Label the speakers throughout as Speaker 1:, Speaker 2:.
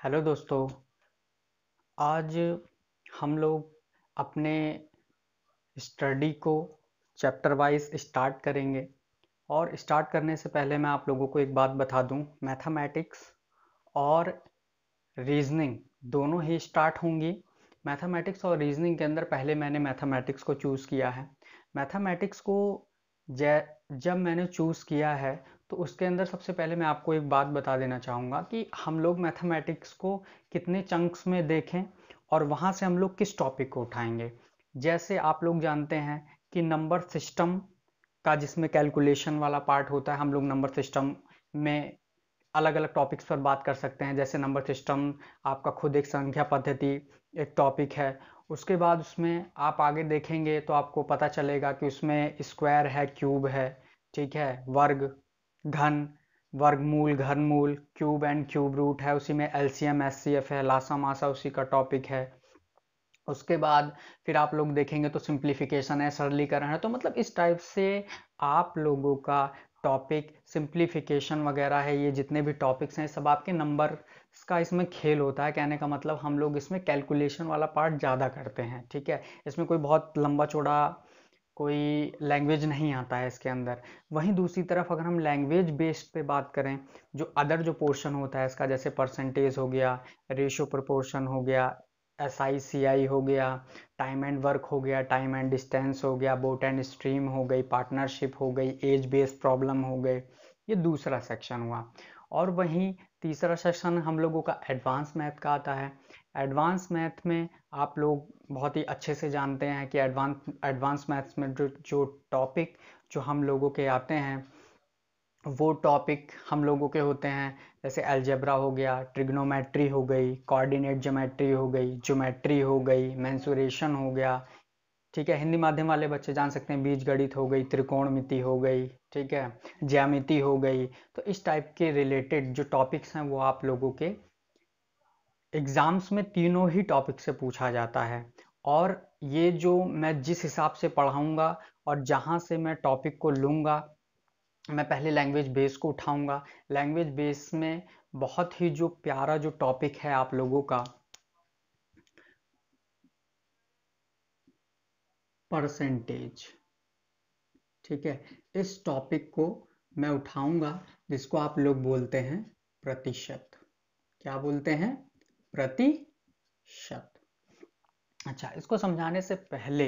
Speaker 1: Hello दोस्तों। आज हम लोग अपने स्टडी को चैप्टर वाइज स्टार्ट करेंगे। और स्टार्ट करने से पहले मैं आप लोगों को एक बात बता दूं, मैथमेटिक्स और रीजनिंग दोनों ही स्टार्ट होंगी। मैथमेटिक्स और रीजनिंग के अंदर पहले मैंने मैथमेटिक्स को चूज़ किया है। मैथमेटिक्स को जब मैंने चूज़ किया है तो उसके अंदर सबसे पहले मैं आपको एक बात बता देना चाहूँगा कि हम लोग मैथमेटिक्स को कितने चंक्स में देखें और वहाँ से हम लोग किस टॉपिक को उठाएंगे। जैसे आप लोग जानते हैं कि नंबर सिस्टम का जिसमें कैलकुलेशन वाला पार्ट होता है, हम लोग नंबर सिस्टम में अलग अलग टॉपिक्स पर बात कर सकते हैं। जैसे नंबर सिस्टम आपका खुद एक संख्या पद्धति एक टॉपिक है। उसके बाद उसमें आप आगे देखेंगे तो आपको पता चलेगा कि उसमें स्क्वायर है, क्यूब है, ठीक है, वर्ग, घन, वर्गमूल, घनमूल, क्यूब एंड क्यूब रूट है। उसी में एलसीएम एचसीएफ है, लासा मासा उसी का टॉपिक है। उसके बाद फिर आप लोग देखेंगे तो सिंप्लीफिकेशन है, सरलीकरण है। तो मतलब इस टाइप से आप लोगों का टॉपिक सिंप्लीफिकेशन वगैरह है, ये जितने भी टॉपिक्स हैं सब आपके नंबर का इसमें खेल होता है। कहने का मतलब हम लोग इसमें कैलकुलेशन वाला पार्ट ज़्यादा करते हैं, ठीक है। इसमें कोई बहुत लंबा चौड़ा कोई लैंग्वेज नहीं आता है इसके अंदर। वहीं दूसरी तरफ अगर हम लैंग्वेज बेस्ड पे बात करें, जो अदर जो पोर्शन होता है इसका, जैसे परसेंटेज हो गया, रेशो प्रोपोर्शन हो गया, SI CI हो गया, टाइम एंड वर्क हो गया, टाइम एंड डिस्टेंस हो गया, बोट एंड स्ट्रीम हो गई, पार्टनरशिप हो गई, एज बेस्ड प्रॉब्लम हो गए, ये दूसरा सेक्शन हुआ। और वहीं तीसरा सेक्शन हम लोगों का एडवांस मैथ का आता है। एडवांस मैथ में आप लोग बहुत ही अच्छे से जानते हैं कि एडवांस मैथ्स में जो टॉपिक जो हम लोगों के आते हैं वो टॉपिक हम लोगों के होते हैं। जैसे अलजेब्रा हो गया, ट्रिग्नोमेट्री हो गई, कोऑर्डिनेट ज्योमेट्री हो गई, ज्योमेट्री हो गई, मेंसुरेशन हो गया, ठीक है। हिंदी माध्यम वाले बच्चे जान सकते हैं बीजगणित हो गई, त्रिकोणमिति हो गई, ठीक है, ज्यामिति हो गई। तो इस टाइप के रिलेटेड जो टॉपिक्स हैं वो आप लोगों के एग्जाम्स में तीनों ही टॉपिक से पूछा जाता है। और ये जो मैं जिस हिसाब से पढ़ाऊंगा और जहाँ से मैं टॉपिक को लूँगा, मैं पहले लैंग्वेज बेस को उठाऊंगा। लैंग्वेज बेस में बहुत ही जो प्यारा जो टॉपिक है आप लोगों का, परसेंटेज, ठीक है। इस टॉपिक को मैं उठाऊंगा, जिसको आप लोग बोलते हैं प्रतिशत। क्या बोलते हैं? प्रतिशत। अच्छा, इसको समझाने से पहले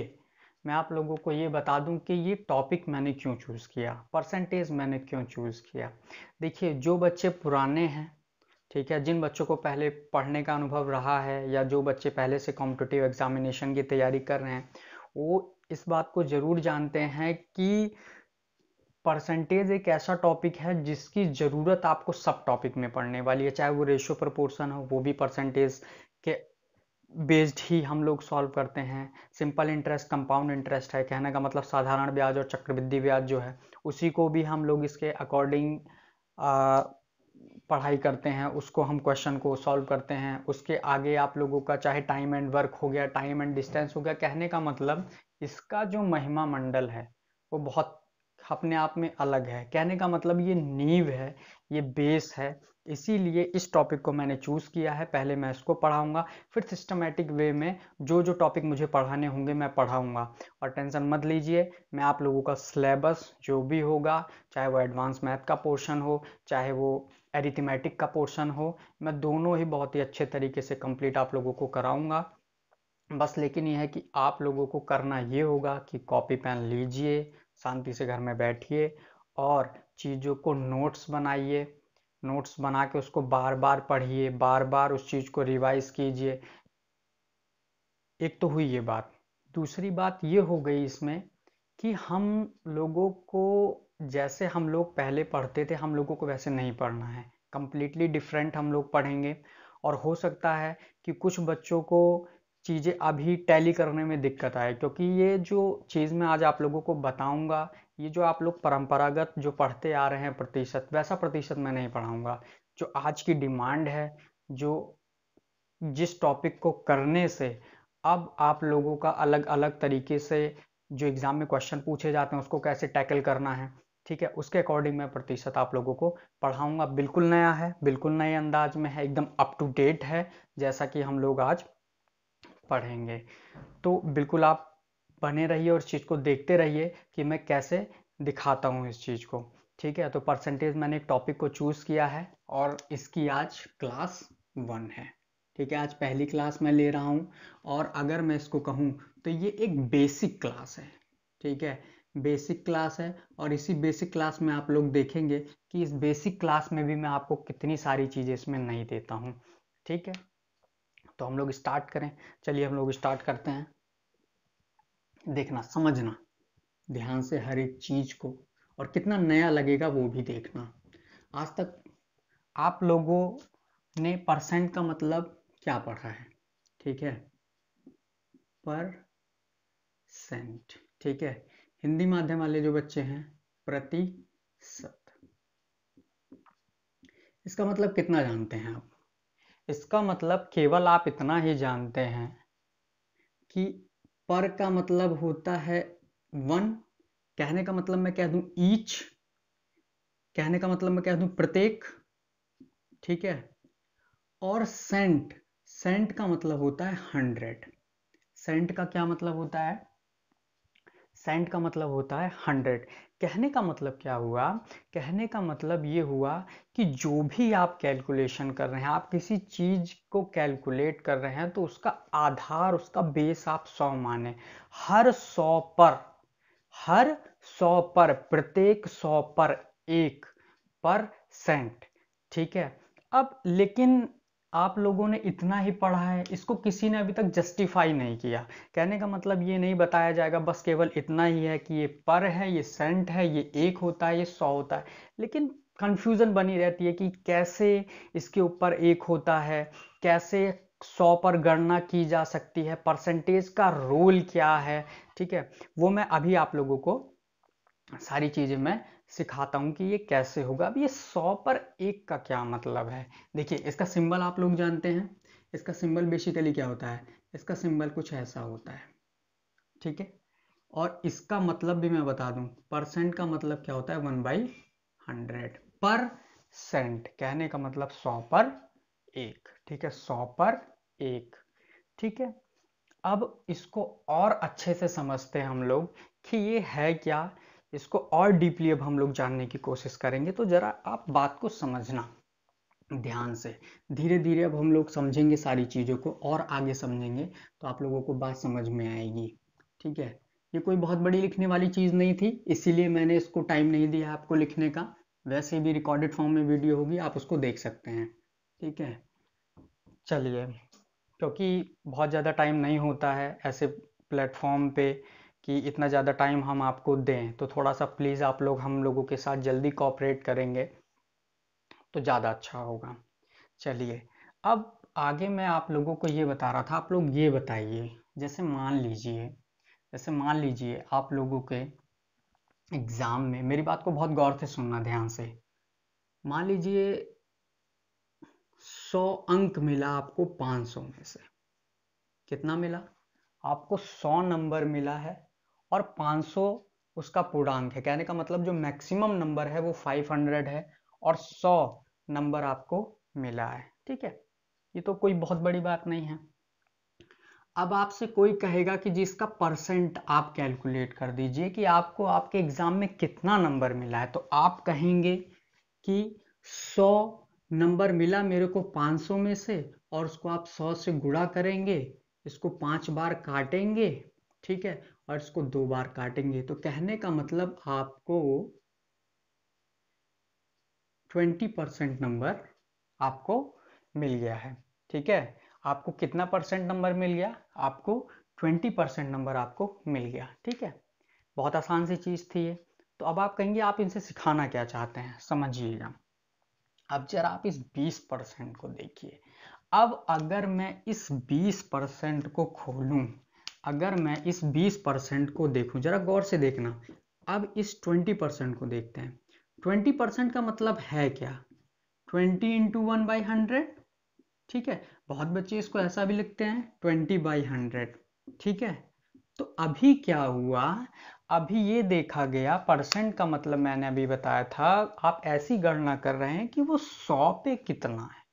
Speaker 1: मैं आप लोगों को ये बता दूं कि ये टॉपिक मैंने क्यों चूज़ किया, परसेंटेज मैंने क्यों चूज़ किया। देखिए, जो बच्चे पुराने हैं, ठीक है, जिन बच्चों को पहले पढ़ने का अनुभव रहा है या जो बच्चे पहले से कॉम्पिटिटिव एग्जामिनेशन की तैयारी कर रहे हैं, वो इस बात को ज़रूर जानते हैं कि परसेंटेज एक ऐसा टॉपिक है जिसकी ज़रूरत आपको सब टॉपिक में पढ़ने वाली है। चाहे वो रेशो प्रोपोर्शन हो, वो भी परसेंटेज के बेस्ड ही हम लोग सॉल्व करते हैं। सिंपल इंटरेस्ट, कंपाउंड इंटरेस्ट है, कहने का मतलब साधारण ब्याज और चक्रवृद्धि ब्याज जो है उसी को भी हम लोग इसके अकॉर्डिंग पढ़ाई करते हैं, उसको हम क्वेश्चन को सॉल्व करते हैं। उसके आगे आप लोगों का चाहे टाइम एंड वर्क हो गया, टाइम एंड डिस्टेंस हो गया, कहने का मतलब इसका जो महिमा मंडल है वो बहुत अपने आप में अलग है। कहने का मतलब ये नींव है, ये बेस है। इसीलिए इस टॉपिक को मैंने चूज़ किया है। पहले मैं इसको पढ़ाऊंगा, फिर सिस्टमेटिक वे में जो जो टॉपिक मुझे पढ़ाने होंगे मैं पढ़ाऊंगा। और टेंशन मत लीजिए, मैं आप लोगों का सिलेबस जो भी होगा, चाहे वो एडवांस मैथ का पोर्शन हो, चाहे वो एरिथमेटिक का पोर्शन हो, मैं दोनों ही बहुत ही अच्छे तरीके से कंप्लीट आप लोगों को कराऊंगा। बस लेकिन यह है कि आप लोगों को करना ये होगा कि कॉपी पेन लीजिए, शांति से घर में बैठिए और चीज़ों को नोट्स बनाइए। नोट्स बना के उसको बार बार पढ़िए, बार बार उस चीज़ को रिवाइज कीजिए। एक तो हुई ये बात। दूसरी बात ये हो गई इसमें कि हम लोगों को, जैसे हम लोग पहले पढ़ते थे, हम लोगों को वैसे नहीं पढ़ना है। कंप्लीटली डिफरेंट हम लोग पढ़ेंगे। और हो सकता है कि कुछ बच्चों को चीज़ें अभी टैली करने में दिक्कत आए, क्योंकि ये जो चीज़ मैं आज आप लोगों को बताऊंगा, ये जो आप लोग परंपरागत जो पढ़ते आ रहे हैं प्रतिशत, वैसा प्रतिशत मैं नहीं पढ़ाऊंगा। जो आज की डिमांड है, जो जिस टॉपिक को करने से अब आप लोगों का अलग अलग तरीके से जो एग्ज़ाम में क्वेश्चन पूछे जाते हैं उसको कैसे टैकल करना है, ठीक है, उसके अकॉर्डिंग मैं प्रतिशत आप लोगों को पढ़ाऊंगा। बिल्कुल नया है, बिल्कुल नए अंदाज में है, एकदम अप टू डेट है जैसा कि हम लोग आज पढ़ेंगे। तो बिल्कुल आप बने रहिए और इस चीज़ को देखते रहिए कि मैं कैसे दिखाता हूँ इस चीज़ को। ठीक है, तो परसेंटेज मैंने एक टॉपिक को चूज़ किया है और इसकी आज क्लास 1 है। ठीक है, आज पहली क्लास मैं ले रहा हूँ और अगर मैं इसको कहूँ तो ये एक बेसिक क्लास है। ठीक है, बेसिक क्लास है और इसी बेसिक क्लास में आप लोग देखेंगे कि इस बेसिक क्लास में भी मैं आपको कितनी सारी चीज़ें इसमें नहीं देता हूँ। ठीक है, तो हम लोग स्टार्ट करें। चलिए हम लोग स्टार्ट करते हैं। देखना, समझना ध्यान से हर एक चीज को, और कितना नया लगेगा वो भी देखना। आज तक आप लोगों ने परसेंट का मतलब क्या पढ़ा है? ठीक है, परसेंट। ठीक है, हिंदी माध्यम वाले जो बच्चे हैं, प्रतिशत। इसका मतलब कितना जानते हैं आप? इसका मतलब केवल आप इतना ही जानते हैं कि पर का मतलब होता है 1, कहने का मतलब मैं कह दूं ईच, कहने का मतलब मैं कह दूं प्रत्येक। ठीक है, और सेंट, सेंट का मतलब होता है 100। सेंट का क्या मतलब होता है? सेंट का मतलब होता है 100। कहने का मतलब क्या हुआ? कहने का मतलब ये हुआ कि जो भी आप कैलकुलेशन कर रहे हैं, आप किसी चीज को कैलकुलेट कर रहे हैं तो उसका आधार, उसका बेस आप 100 माने। हर 100 पर, हर 100 पर, प्रत्येक 100 पर 1%। ठीक है, अब लेकिन आप लोगों ने इतना ही पढ़ा है, इसको किसी ने अभी तक जस्टिफाई नहीं किया। कहने का मतलब ये नहीं बताया जाएगा, बस केवल इतना ही है कि ये पर है, ये सेंट है, ये 1 होता है, ये 100 होता है। लेकिन कंफ्यूजन बनी रहती है कि कैसे इसके ऊपर 1 होता है, कैसे 100 पर गणना की जा सकती है, परसेंटेज का रोल क्या है। ठीक है, वो मैं अभी आप लोगों को सारी चीजें मैं सिखाता हूं कि ये कैसे होगा। अब ये 100 पर 1 का क्या मतलब है? देखिए, इसका सिंबल आप लोग जानते हैं। इसका सिंबल बेसिकली क्या होता है? इसका सिंबल कुछ ऐसा होता है। ठीक है, और इसका मतलब भी मैं बता दूं, परसेंट का मतलब क्या होता है? 1/100। पर सेंट कहने का मतलब 100 पर 1। ठीक है, 100 पर 1। ठीक है, अब इसको और अच्छे से समझते हैं हम लोग कि ये है क्या। इसको और डीपली अब हम लोग जानने की कोशिश करेंगे। तो जरा आप बात को समझना ध्यान से। धीरे धीरे अब हम लोग समझेंगे सारी चीज़ों को, और आगे समझेंगे तो आप लोगों को बात समझ में आएगी। ठीक है, ये कोई बहुत बड़ी लिखने वाली चीज़ नहीं थी, इसीलिए मैंने इसको टाइम नहीं दिया आपको लिखने का। वैसे भी रिकॉर्डेड फॉर्म में वीडियो होगी, आप उसको देख सकते हैं। ठीक है, चलिए, क्योंकि बहुत ज़्यादा टाइम नहीं होता है ऐसे प्लेटफॉर्म पे कि इतना ज़्यादा टाइम हम आपको दें, तो थोड़ा सा प्लीज़ आप लोग हम लोगों के साथ जल्दी कोऑपरेट करेंगे तो ज़्यादा अच्छा होगा। चलिए, अब आगे मैं आप लोगों को ये बता रहा था, आप लोग ये बताइए, जैसे मान लीजिए आप लोगों के एग्ज़ाम में, मेरी बात को बहुत गौर से सुनना ध्यान से। मान लीजिए 100 अंक मिला आपको 500 में से। कितना मिला आपको? 100 नंबर मिला है और 500 उसका पूर्णांक है। कहने का मतलब जो मैक्सिमम नंबर है वो 500 है और 100 नंबर आपको मिला है। ठीक है, ये तो कोई बहुत बड़ी बात नहीं है। अब आपसे कोई कहेगा कि जिसका परसेंट आप कैलकुलेट कर दीजिए कि आपको आपके एग्जाम में कितना नंबर मिला है, तो आप कहेंगे कि 100 नंबर मिला मेरे को 500 में से, और उसको आप 100 से गुणा करेंगे, इसको 5 बार काटेंगे। ठीक है, और इसको 2 बार काटेंगे, तो कहने का मतलब आपको 20% नंबर आपको मिल गया है। ठीक है, आपको कितना परसेंट नंबर मिल गया? आपको 20% नंबर आपको मिल गया। ठीक है, बहुत आसान सी चीज़ थी ये। तो अब आप कहेंगे आप इनसे सिखाना क्या चाहते हैं, समझिएगा। अब जरा आप इस 20% को देखिए। अब अगर मैं इस 20% को खोलूं, अगर मैं इस 20% को देखूं, जरा गौर से देखना। अब इस 20% को देखते हैं। 20% का मतलब है क्या? 20 इंटू 1/100। ठीक है, बहुत बच्चे इसको ऐसा भी लिखते हैं 20/100। ठीक है, तो अभी क्या हुआ? अभी ये देखा गया, परसेंट का मतलब मैंने अभी बताया था, आप ऐसी गणना कर रहे हैं कि वो 100 पे कितना है,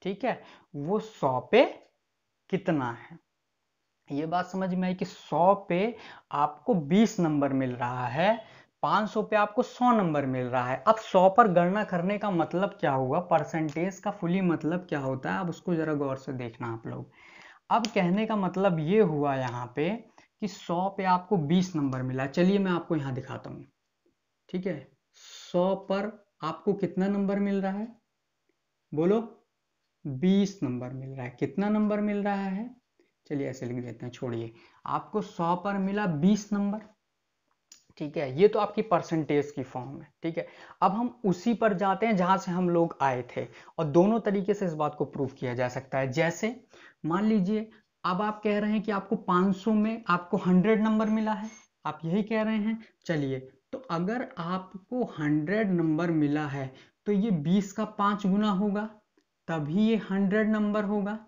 Speaker 1: ठीक है, वो 100 पे कितना है। ये बात समझ में आई कि 100 पे आपको 20 नंबर मिल रहा है, 500 पे आपको 100 नंबर मिल रहा है। अब 100 पर गणना करने का मतलब क्या हुआ, परसेंटेज का फुली मतलब क्या होता है, अब उसको जरा गौर से देखना आप लोग। अब कहने का मतलब ये हुआ यहाँ पे कि 100 पे आपको 20 नंबर मिला। चलिए मैं आपको यहाँ दिखाता हूँ, ठीक है। 100 पर आपको कितना नंबर मिल रहा है, बोलो, 20 नंबर मिल रहा है। कितना नंबर मिल रहा है, चलिए ऐसे लिख देते हैं, छोड़िए, आपको 100 पर मिला 20 नंबर, ठीक है। ये तो आपकी परसेंटेज की फॉर्म है, ठीक है। अब हम उसी पर जाते हैं जहां से हम लोग आए थे, और दोनों तरीके से इस बात को प्रूव किया जा सकता है। जैसे मान लीजिए अब आप कह रहे हैं कि आपको 500 में आपको 100 नंबर मिला है, आप यही कह रहे हैं। चलिए, तो अगर आपको 100 नंबर मिला है तो ये 20 का 5 गुना होगा, तभी ये 100 नंबर होगा,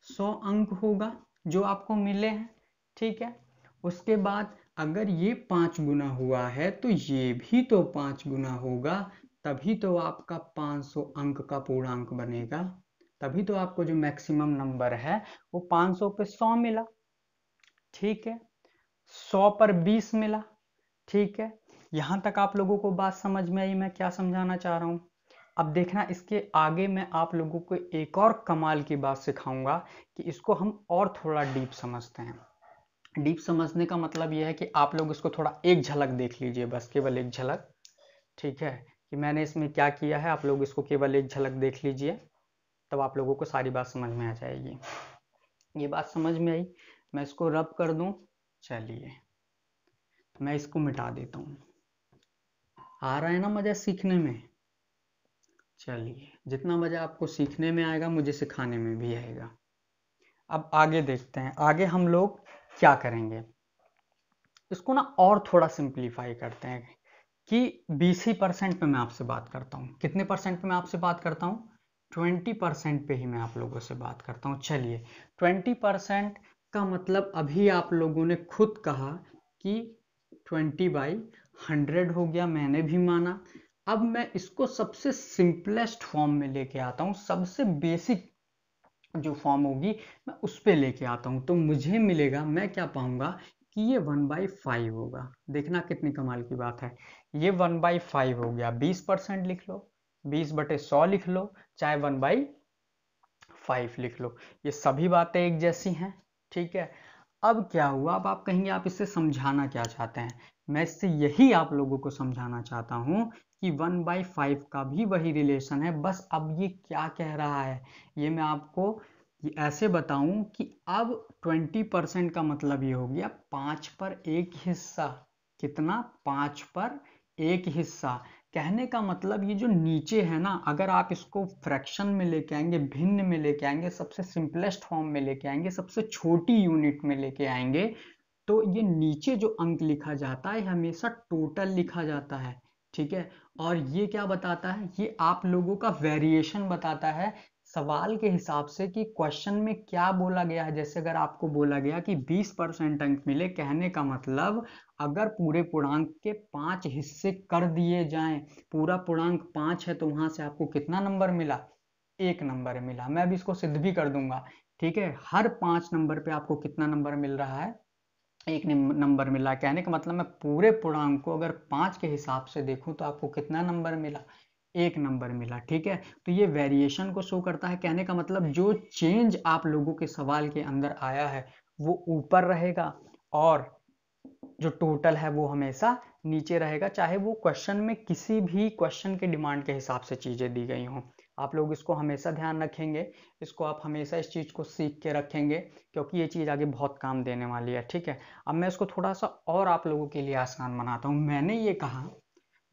Speaker 1: 100 अंक होगा जो आपको मिले हैं, ठीक है। उसके बाद अगर ये 5 गुना हुआ है तो ये भी तो 5 गुना होगा, तभी तो आपका 500 अंक का पूर्णांक बनेगा, तभी तो आपको जो मैक्सिमम नंबर है वो 500 पे 100 मिला, ठीक है। 100 पर 20 मिला, ठीक है। यहां तक आप लोगों को बात समझ में आई, मैं क्या समझाना चाह रहा हूं। अब देखना, इसके आगे मैं आप लोगों को एक और कमाल की बात सिखाऊंगा कि इसको हम और थोड़ा डीप समझते हैं। डीप समझने का मतलब यह है कि आप लोग इसको थोड़ा एक झलक देख लीजिए, बस केवल एक झलक, ठीक है, कि मैंने इसमें क्या किया है। आप लोग इसको केवल एक झलक देख लीजिए, तब आप लोगों को सारी बात समझ में आ जाएगी। ये बात समझ में आई, मैं इसको रब कर दूं, चलिए मैं इसको मिटा देता हूं। आ रहा है ना मजा सीखने में, चलिए जितना मजा आपको सीखने में आएगा मुझे सिखाने में भी आएगा। अब आगे देखते हैं, आगे हम लोग क्या करेंगे, इसको ना और थोड़ा सिंप्लीफाई करते हैं कि 20% पे मैं आपसे बात करता हूँ। कितने परसेंट पे मैं आपसे बात करता हूँ, 20% पे ही मैं आप लोगों से बात करता हूँ। चलिए 20% का मतलब अभी आप लोगों ने खुद कहा कि 20/100 हो गया, मैंने भी माना। अब मैं इसको सबसे सिंपलेस्ट फॉर्म में लेके आता हूँ, सबसे बेसिक जो फॉर्म होगी मैं उस पर लेके आता हूँ, तो मुझे मिलेगा, मैं क्या पाऊंगा कि ये 1/5 होगा। देखना कितनी कमाल की बात है, ये 1/5 हो गया। 20% लिख लो, 20/100 लिख लो, चाहे 1/5 लिख लो, ये सभी बातें एक जैसी हैं, ठीक है। अब क्या हुआ, अब आप कहेंगे आप इससे समझाना क्या चाहते हैं। मैं इससे यही आप लोगों को समझाना चाहता हूं कि 1/5 का भी वही रिलेशन है, बस अब ये क्या कह रहा है, ये मैं आपको ऐसे बताऊं कि अब 20% का मतलब ये हो गया 5 पर एक हिस्सा। कितना, 5 पर एक हिस्सा। कहने का मतलब ये जो नीचे है ना, अगर आप इसको फ्रैक्शन में लेके आएंगे, भिन्न में लेके आएंगे, सबसे सिंपलेस्ट फॉर्म में लेके आएंगे, सबसे छोटी यूनिट में लेके आएंगे, तो ये नीचे जो अंक लिखा जाता है हमेशा टोटल लिखा जाता है, ठीक है। और ये क्या बताता है, ये आप लोगों का वेरिएशन बताता है सवाल के हिसाब से कि क्वेश्चन में क्या बोला गया है। जैसे अगर आपको बोला गया कि 20% अंक मिले, कहने का मतलब अगर पूरे पूर्णांक के 5 हिस्से कर दिए जाएं, पूरा पूर्णांक 5 है तो वहां से आपको कितना नंबर मिला, 1 नंबर मिला। मैं अभी इसको सिद्ध भी कर दूंगा, ठीक है। हर 5 नंबर पे आपको कितना नंबर मिल रहा है, 1 नंबर मिला। कहने का मतलब मैं पूरे पूर्णांक को अगर 5 के हिसाब से देखूं तो आपको कितना नंबर मिला, 1 नंबर मिला, ठीक है। तो ये वेरिएशन को शो करता है। कहने का मतलब जो चेंज आप लोगों के सवाल के अंदर आया है वो ऊपर रहेगा, और जो टोटल है वो हमेशा नीचे रहेगा, चाहे वो क्वेश्चन में किसी भी क्वेश्चन के डिमांड के हिसाब से चीजें दी गई हों। आप लोग इसको हमेशा ध्यान रखेंगे, इसको आप हमेशा इस चीज को सीख के रखेंगे, क्योंकि ये चीज आगे बहुत काम देने वाली है, ठीक है। अब मैं इसको थोड़ा सा और आप लोगों के लिए आसान बनाता हूँ। मैंने ये कहा,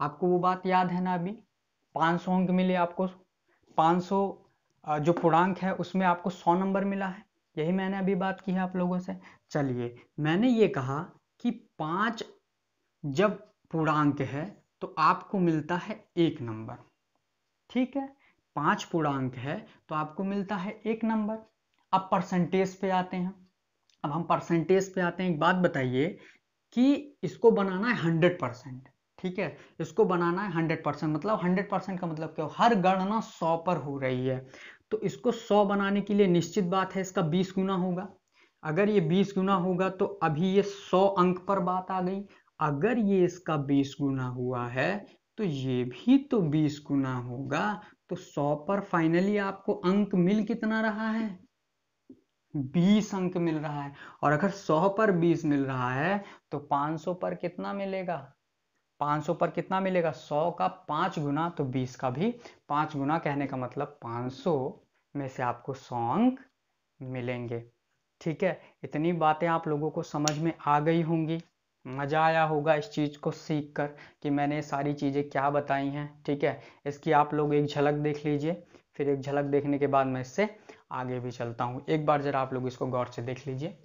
Speaker 1: आपको वो बात याद है ना, अभी 500 अंक मिले आपको, 500 जो पूर्णांक है उसमें आपको 100 नंबर मिला है, यही मैंने अभी बात की है आप लोगों से। चलिए मैंने ये कहा कि 5 जब पूर्णांक है तो आपको मिलता है 1 नंबर, ठीक है। 5 पूर्णांक है तो आपको मिलता है 1 नंबर। अब परसेंटेज पे आते हैं, अब हम परसेंटेज पे आते हैं। एक बात बताइए कि इसको बनाना है 100%। ठीक है, इसको बनाना है 100%, मतलब 100% का मतलब क्या, हर गणना 100 पर हो रही है, तो इसको 100 बनाने के लिए निश्चित बात है इसका 20 गुना होगा। अगर ये 20 गुना होगा तो अभी ये 100 अंक पर बात आ गई। अगर ये इसका 20 गुना हुआ है तो ये भी तो 20 गुना होगा, तो 100 पर फाइनली आपको अंक मिल कितना रहा है, 20 अंक मिल रहा है। और अगर 100 पर 20 मिल रहा है तो 500 पर कितना मिलेगा, 500 पर कितना मिलेगा, 100 का 5 गुना, तो 20 का भी 5 गुना, कहने का मतलब 500 में से आपको 100 अंक मिलेंगे। ठीक है, इतनी बातें आप लोगों को समझ में आ गई होंगी, मज़ा आया होगा इस चीज़ को सीख कर कि मैंने सारी चीज़ें क्या बताई हैं। ठीक है, इसकी आप लोग एक झलक देख लीजिए, फिर एक झलक देखने के बाद मैं इससे आगे भी चलता हूँ। एक बार जरा आप लोग इसको गौर से देख लीजिए।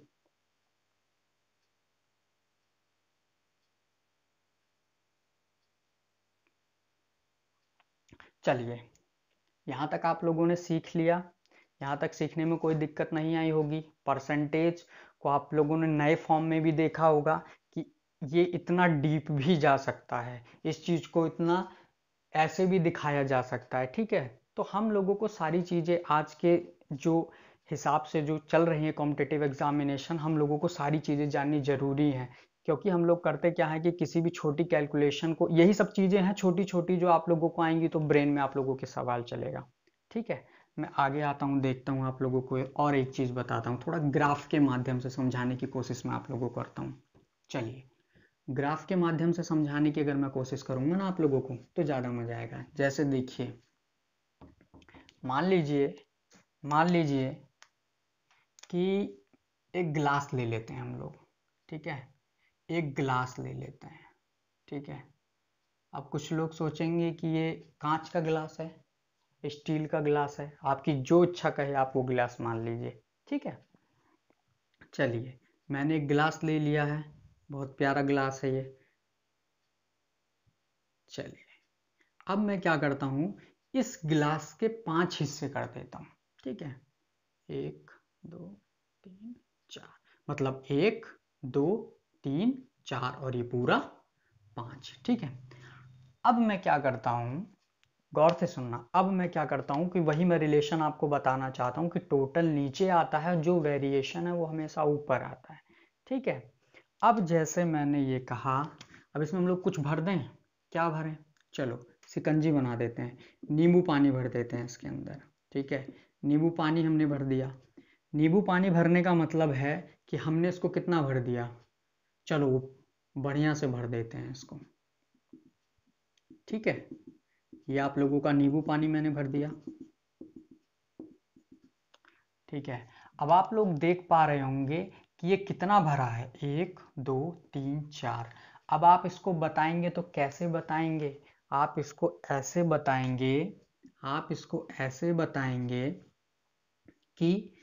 Speaker 1: चलिए, यहाँ तक आप लोगों ने सीख लिया, यहाँ तक सीखने में कोई दिक्कत नहीं आई होगी। परसेंटेज को आप लोगों ने नए फॉर्म में भी देखा होगा कि ये इतना डीप भी जा सकता है, इस चीज़ को इतना ऐसे भी दिखाया जा सकता है। ठीक है, तो हम लोगों को सारी चीज़ें आज के जो हिसाब से जो चल रही है कॉम्पिटिटिव एग्जामिनेशन, हम लोगों को सारी चीज़ें जाननी ज़रूरी है, क्योंकि हम लोग करते क्या है कि किसी भी छोटी कैलकुलेशन को, यही सब चीज़ें हैं छोटी छोटी जो आप लोगों को आएंगी तो ब्रेन में आप लोगों के सवाल चलेगा। ठीक है, मैं आगे आता हूँ, देखता हूँ आप लोगों को और एक चीज़ बताता हूँ, थोड़ा ग्राफ के माध्यम से समझाने की कोशिश मैं आप लोगों को करता हूँ। चलिए, ग्राफ के माध्यम से समझाने की अगर मैं कोशिश करूंगा ना आप लोगों को तो ज़्यादा मजा आएगा। जैसे देखिए, मान लीजिए कि एक गिलास ले लेते हैं हम लोग। ठीक है, एक गिलास ले लेते हैं। ठीक है, अब कुछ लोग सोचेंगे कि ये कांच का गिलास है, स्टील का गिलास है, आपकी जो इच्छा कहे आप वो गिलास मान लीजिए। ठीक है, चलिए, मैंने एक गिलास ले लिया है, बहुत प्यारा गिलास है ये। चलिए, अब मैं क्या करता हूँ, इस गिलास के 5 हिस्से कर देता हूँ। ठीक है, 1 2 3 4, मतलब 1 2 3 4 और ये पूरा 5। ठीक है, अब मैं क्या करता हूँ, गौर से सुनना, अब मैं क्या करता हूँ कि वही मैं रिलेशन आपको बताना चाहता हूँ कि टोटल नीचे आता है, जो वेरिएशन है वो हमेशा ऊपर आता है। ठीक है, अब जैसे मैंने ये कहा, अब इसमें हम लोग कुछ भर दें, क्या भरें, चलो शिकंजी बना देते हैं, नींबू पानी भर देते हैं इसके अंदर। ठीक है, नींबू पानी हमने भर दिया। नींबू पानी भरने का मतलब है कि हमने इसको कितना भर दिया, चलो बढ़िया से भर देते हैं इसको। ठीक है, ये आप लोगों का नींबू पानी मैंने भर दिया। ठीक है, अब आप लोग देख पा रहे होंगे कि ये कितना भरा है, 1 2 3 4। अब आप इसको बताएंगे तो कैसे बताएंगे, आप इसको ऐसे बताएंगे, आप इसको ऐसे बताएंगे कि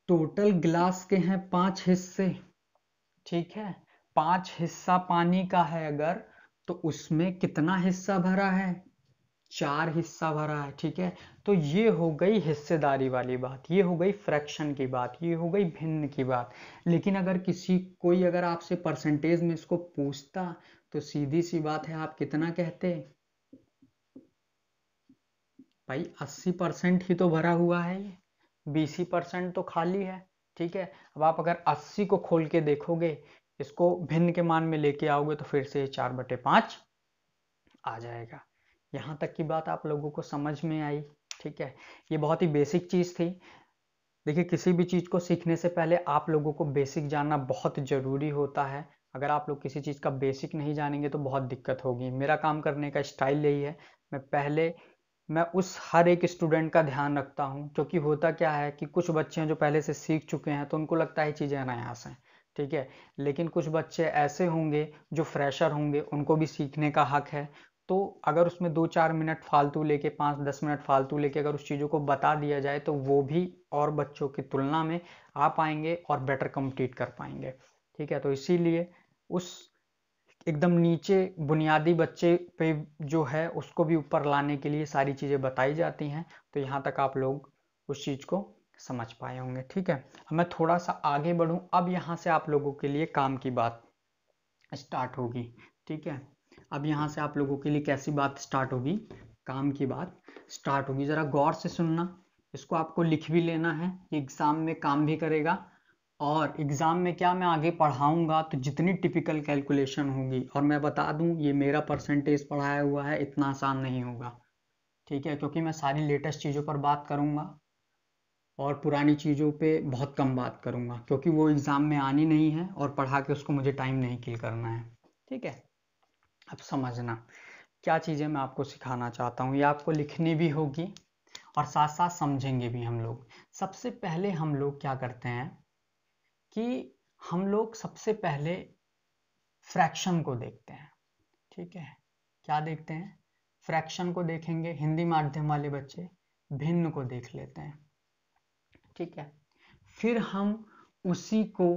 Speaker 1: टोटल गिलास के हैं 5 हिस्से। ठीक है, 5 हिस्सा पानी का है अगर, तो उसमें कितना हिस्सा भरा है, 4 हिस्सा भरा है। ठीक है, तो ये हो गई हिस्सेदारी वाली बात, ये हो गई फ्रैक्शन की बात, ये हो गई भिन्न की बात। लेकिन अगर कोई अगर आपसे परसेंटेज में इसको पूछता तो सीधी सी बात है, आप कितना कहते, भाई 80% ही तो भरा हुआ है, ये 20% तो खाली है। ठीक है, अब आप अगर 80 को खोल के देखोगे, इसको भिन्न के मान में लेके आओगे तो फिर से 4/5 आ जाएगा। यहाँ तक की बात आप लोगों को समझ में आई। ठीक है, ये बहुत ही बेसिक चीज़ थी। देखिए, किसी भी चीज़ को सीखने से पहले आप लोगों को बेसिक जानना बहुत ज़रूरी होता है। अगर आप लोग किसी चीज़ का बेसिक नहीं जानेंगे तो बहुत दिक्कत होगी। मेरा काम करने का स्टाइल यही है, मैं उस हर एक स्टूडेंट का ध्यान रखता हूँ, क्योंकि होता क्या है कि कुछ बच्चे हैं जो पहले से सीख चुके हैं तो उनको लगता है चीज़ें नयास हैं। ठीक है, लेकिन कुछ बच्चे ऐसे होंगे जो फ्रेशर होंगे, उनको भी सीखने का हक है। तो अगर उसमें 2-4 मिनट फालतू लेके, 5-10 मिनट फालतू लेके अगर उस चीज़ों को बता दिया जाए तो वो भी और बच्चों की तुलना में आ पाएंगे और बेटर कंप्लीट कर पाएंगे। ठीक है, तो इसीलिए उस एकदम नीचे बुनियादी बच्चे पे जो है उसको भी ऊपर लाने के लिए सारी चीज़ें बताई जाती हैं। तो यहाँ तक आप लोग उस चीज़ को समझ पाए होंगे। ठीक है, अब मैं थोड़ा सा आगे बढ़ूं। अब यहाँ से आप लोगों के लिए काम की बात स्टार्ट होगी। ठीक है, अब यहाँ से आप लोगों के लिए कैसी बात स्टार्ट होगी, काम की बात स्टार्ट होगी। ज़रा गौर से सुनना, इसको आपको लिख भी लेना है, एग्ज़ाम में काम भी करेगा। और एग्ज़ाम में क्या मैं आगे पढ़ाऊंगा तो जितनी टिपिकल कैलकुलेशन होगी, और मैं बता दूं ये मेरा परसेंटेज पढ़ाया हुआ है, इतना आसान नहीं होगा। ठीक है, क्योंकि मैं सारी लेटेस्ट चीज़ों पर बात करूंगा और पुरानी चीज़ों पे बहुत कम बात करूंगा, क्योंकि वो एग्ज़ाम में आनी नहीं है और पढ़ा के उसको मुझे टाइम नहीं किल करना है। ठीक है, अब समझना क्या चीज़ें मैं आपको सिखाना चाहता हूँ, ये आपको लिखनी भी होगी और साथ साथ समझेंगे भी हम लोग। सबसे पहले हम लोग क्या करते हैं कि हम लोग सबसे पहले फ्रैक्शन को देखते हैं। ठीक है, क्या देखते हैं, फ्रैक्शन को देखेंगे। हिंदी माध्यम वाले बच्चे भिन्न को देख लेते हैं। ठीक है, फिर हम उसी को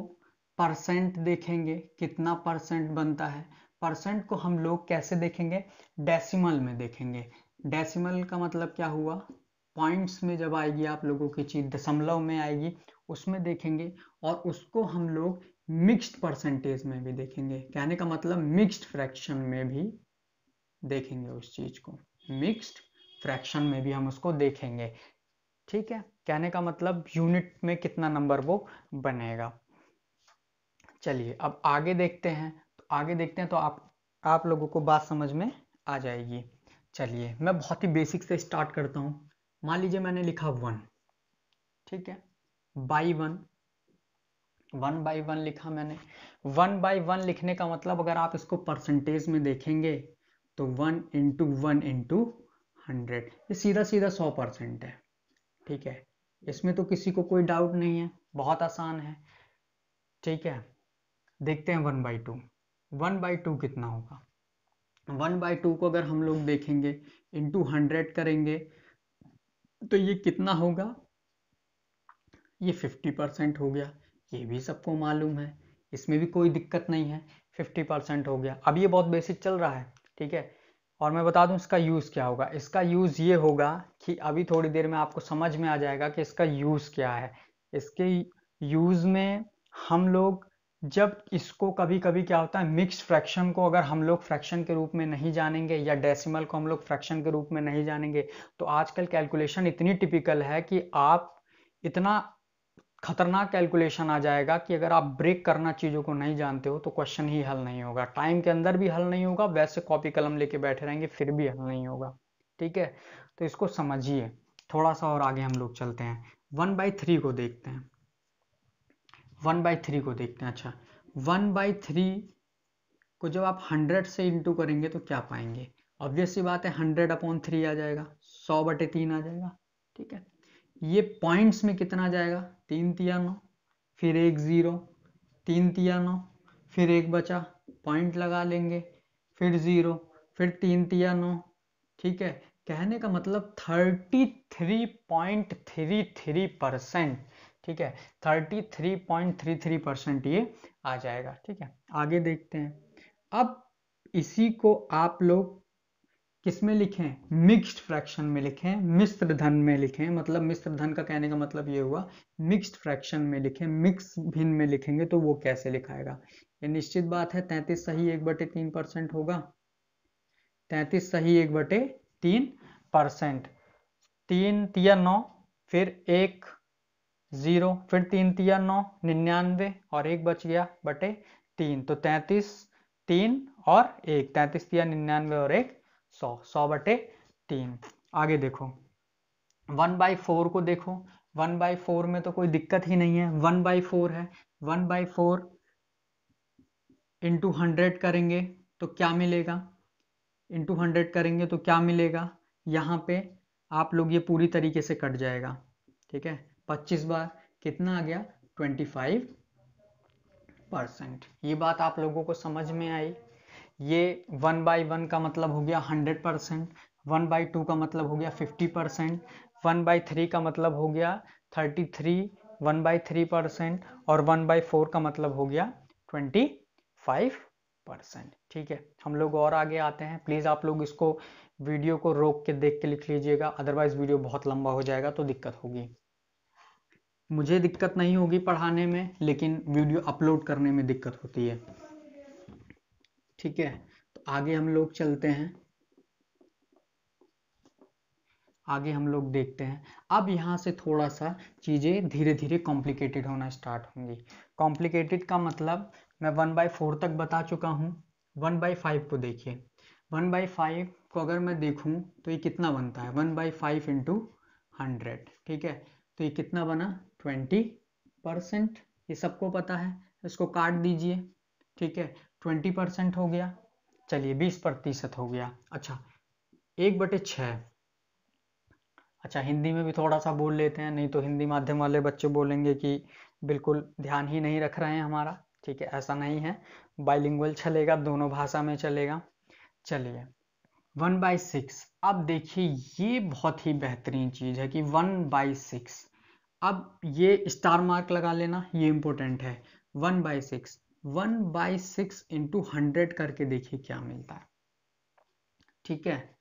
Speaker 1: परसेंट देखेंगे, कितना परसेंट बनता है। परसेंट को हम लोग कैसे देखेंगे, डेसिमल में देखेंगे। डेसिमल का मतलब क्या हुआ, पॉइंट्स में जब आएगी आप लोगों की चीज, दशमलव में आएगी, उसमें देखेंगे। और उसको हम लोग मिक्स्ड परसेंटेज में भी देखेंगे। कहने का मतलब मिक्स्ड फ्रैक्शन में भी देखेंगे उस चीज को, मिक्स्ड फ्रैक्शन में भी हम उसको देखेंगे। ठीक है, कहने का मतलब यूनिट में कितना नंबर वो बनेगा। चलिए अब आगे देखते हैं। तो आगे देखते हैं तो आप लोगों को बात समझ में आ जाएगी। चलिए मैं बहुत ही बेसिक से स्टार्ट करता हूँ। मान लीजिए मैंने लिखा 1, ठीक है, बाई 1, 1/1 लिखा मैंने। 1/1 लिखने का मतलब अगर आप इसको परसेंटेज में देखेंगे तो 1 × 1 × 100, ये सीधा सीधा 100% है। ठीक है, इसमें तो किसी को कोई डाउट नहीं है, बहुत आसान है। ठीक है, देखते हैं 1/2। 1/2 कितना होगा। 1/2 को अगर हम लोग देखेंगे इंटू 100 करेंगे तो ये कितना होगा, ये 50% हो गया। ये भी सबको मालूम है, इसमें भी कोई दिक्कत नहीं है, 50% हो गया। अब ये बहुत बेसिक चल रहा है। ठीक है, और मैं बता दूं इसका यूज़ क्या होगा। इसका यूज़ ये होगा कि अभी थोड़ी देर में आपको समझ में आ जाएगा कि इसका यूज़ क्या है। इसके यूज़ में हम लोग जब इसको कभी कभी क्या होता है, मिक्स्ड फ्रैक्शन को अगर हम लोग फ्रैक्शन के रूप में नहीं जानेंगे या डेसिमल को हम लोग फ्रैक्शन के रूप में नहीं जानेंगे तो आजकल कैलकुलेशन इतनी टिपिकल है कि आप इतना खतरनाक कैलकुलेशन आ जाएगा कि अगर आप ब्रेक करना चीज़ों को नहीं जानते हो तो क्वेश्चन ही हल नहीं होगा, टाइम के अंदर भी हल नहीं होगा, वैसे कॉपी कलम लेके बैठे रहेंगे फिर भी हल नहीं होगा। ठीक है, तो इसको समझिए थोड़ा सा और आगे हम लोग चलते हैं। 1/3 को देखते हैं, 1/3 को देखते हैं। अच्छा, 1/3 को जब आप 100 से इंटू करेंगे तो क्या पाएंगे, ऑब्वियस सी बात है 100/3 आ जाएगा, 100/3 आ जाएगा। ठीक है, ये पॉइंट्स में कितना आ जाएगा, 3 तिया 9, फिर एक 0, 3 तिया 9, फिर एक बचा, पॉइंट लगा लेंगे, फिर 0, फिर 3 तिया 9। ठीक है, कहने का मतलब 33.33%। ठीक है, 33.33% ये आ जाएगा। ठीक है, आगे देखते हैं। अब इसी को आप लोग किस में लिखें, मिक्स्ड फ्रैक्शन में लिखें, मिश्र धन में लिखें। मतलब मिश्र धन का कहने का मतलब ये हुआ मिक्स्ड फ्रैक्शन में लिखें, मिक्स भिन्न में लिखेंगे तो वो कैसे लिखाएगा। ये निश्चित बात है 33 सही 1/3% होगा। 33 सही 1/3%। 3 तिया 9, फिर एक 0, फिर 3 तिया 9, 99 और एक बच गया बटे 3, तो 33 3 और 1, 33 तिया 99 और 1 100, 100/3। आगे देखो 1/4 को देखो, 1/4 में तो कोई दिक्कत ही नहीं है, 1/4 है। 1/4 इंटू 100 करेंगे तो क्या मिलेगा, इंटू 100 करेंगे तो क्या मिलेगा, यहाँ पे आप लोग ये पूरी तरीके से कट जाएगा। ठीक है, 25 बार कितना आ गया, 25%। ये बात आप लोगों को समझ में आई। ये 1/1 का मतलब हो गया 100%, 1/2 का मतलब हो गया 50%, 1/3 का मतलब हो गया 33 1/3% और 1/4 का मतलब हो गया 25%। ठीक है, हम लोग और आगे आते हैं। प्लीज़ आप लोग इसको वीडियो को रोक के देख के लिख लीजिएगा, अदरवाइज वीडियो बहुत लंबा हो जाएगा तो दिक्कत होगी। मुझे दिक्कत नहीं होगी पढ़ाने में, लेकिन वीडियो अपलोड करने में दिक्कत होती है। ठीक है, तो आगे हम लोग चलते हैं, आगे हम लोग देखते हैं। अब यहाँ से थोड़ा सा चीज़ें धीरे धीरे कॉम्प्लिकेटेड होना स्टार्ट होंगी। कॉम्प्लिकेटेड का मतलब मैं 1/4 तक बता चुका हूँ। 1/5 को देखिए, 1/5 को अगर मैं देखूँ तो ये कितना बनता है, 1/5 इंटू 100। ठीक है, तो ये कितना बना, 20%। ये सबको पता है, इसको काट दीजिए। ठीक है, 20% हो गया। चलिए 20% हो गया। अच्छा, 1/6। अच्छा, हिंदी में भी थोड़ा सा बोल लेते हैं, नहीं तो हिंदी माध्यम वाले बच्चे बोलेंगे कि बिल्कुल ध्यान ही नहीं रख रहे हैं हमारा। ठीक है, ऐसा नहीं है, बाइलिंगुअल चलेगा, दोनों भाषा में चलेगा। चलिए 1/6। अब देखिए ये बहुत ही बेहतरीन चीज़ है कि 1/6। अब ये स्टार मार्क लगा लेना, ये इंपॉर्टेंट है। 1/6, 1/6 इंटू 100 करके देखिए क्या मिलता है। ठीक है,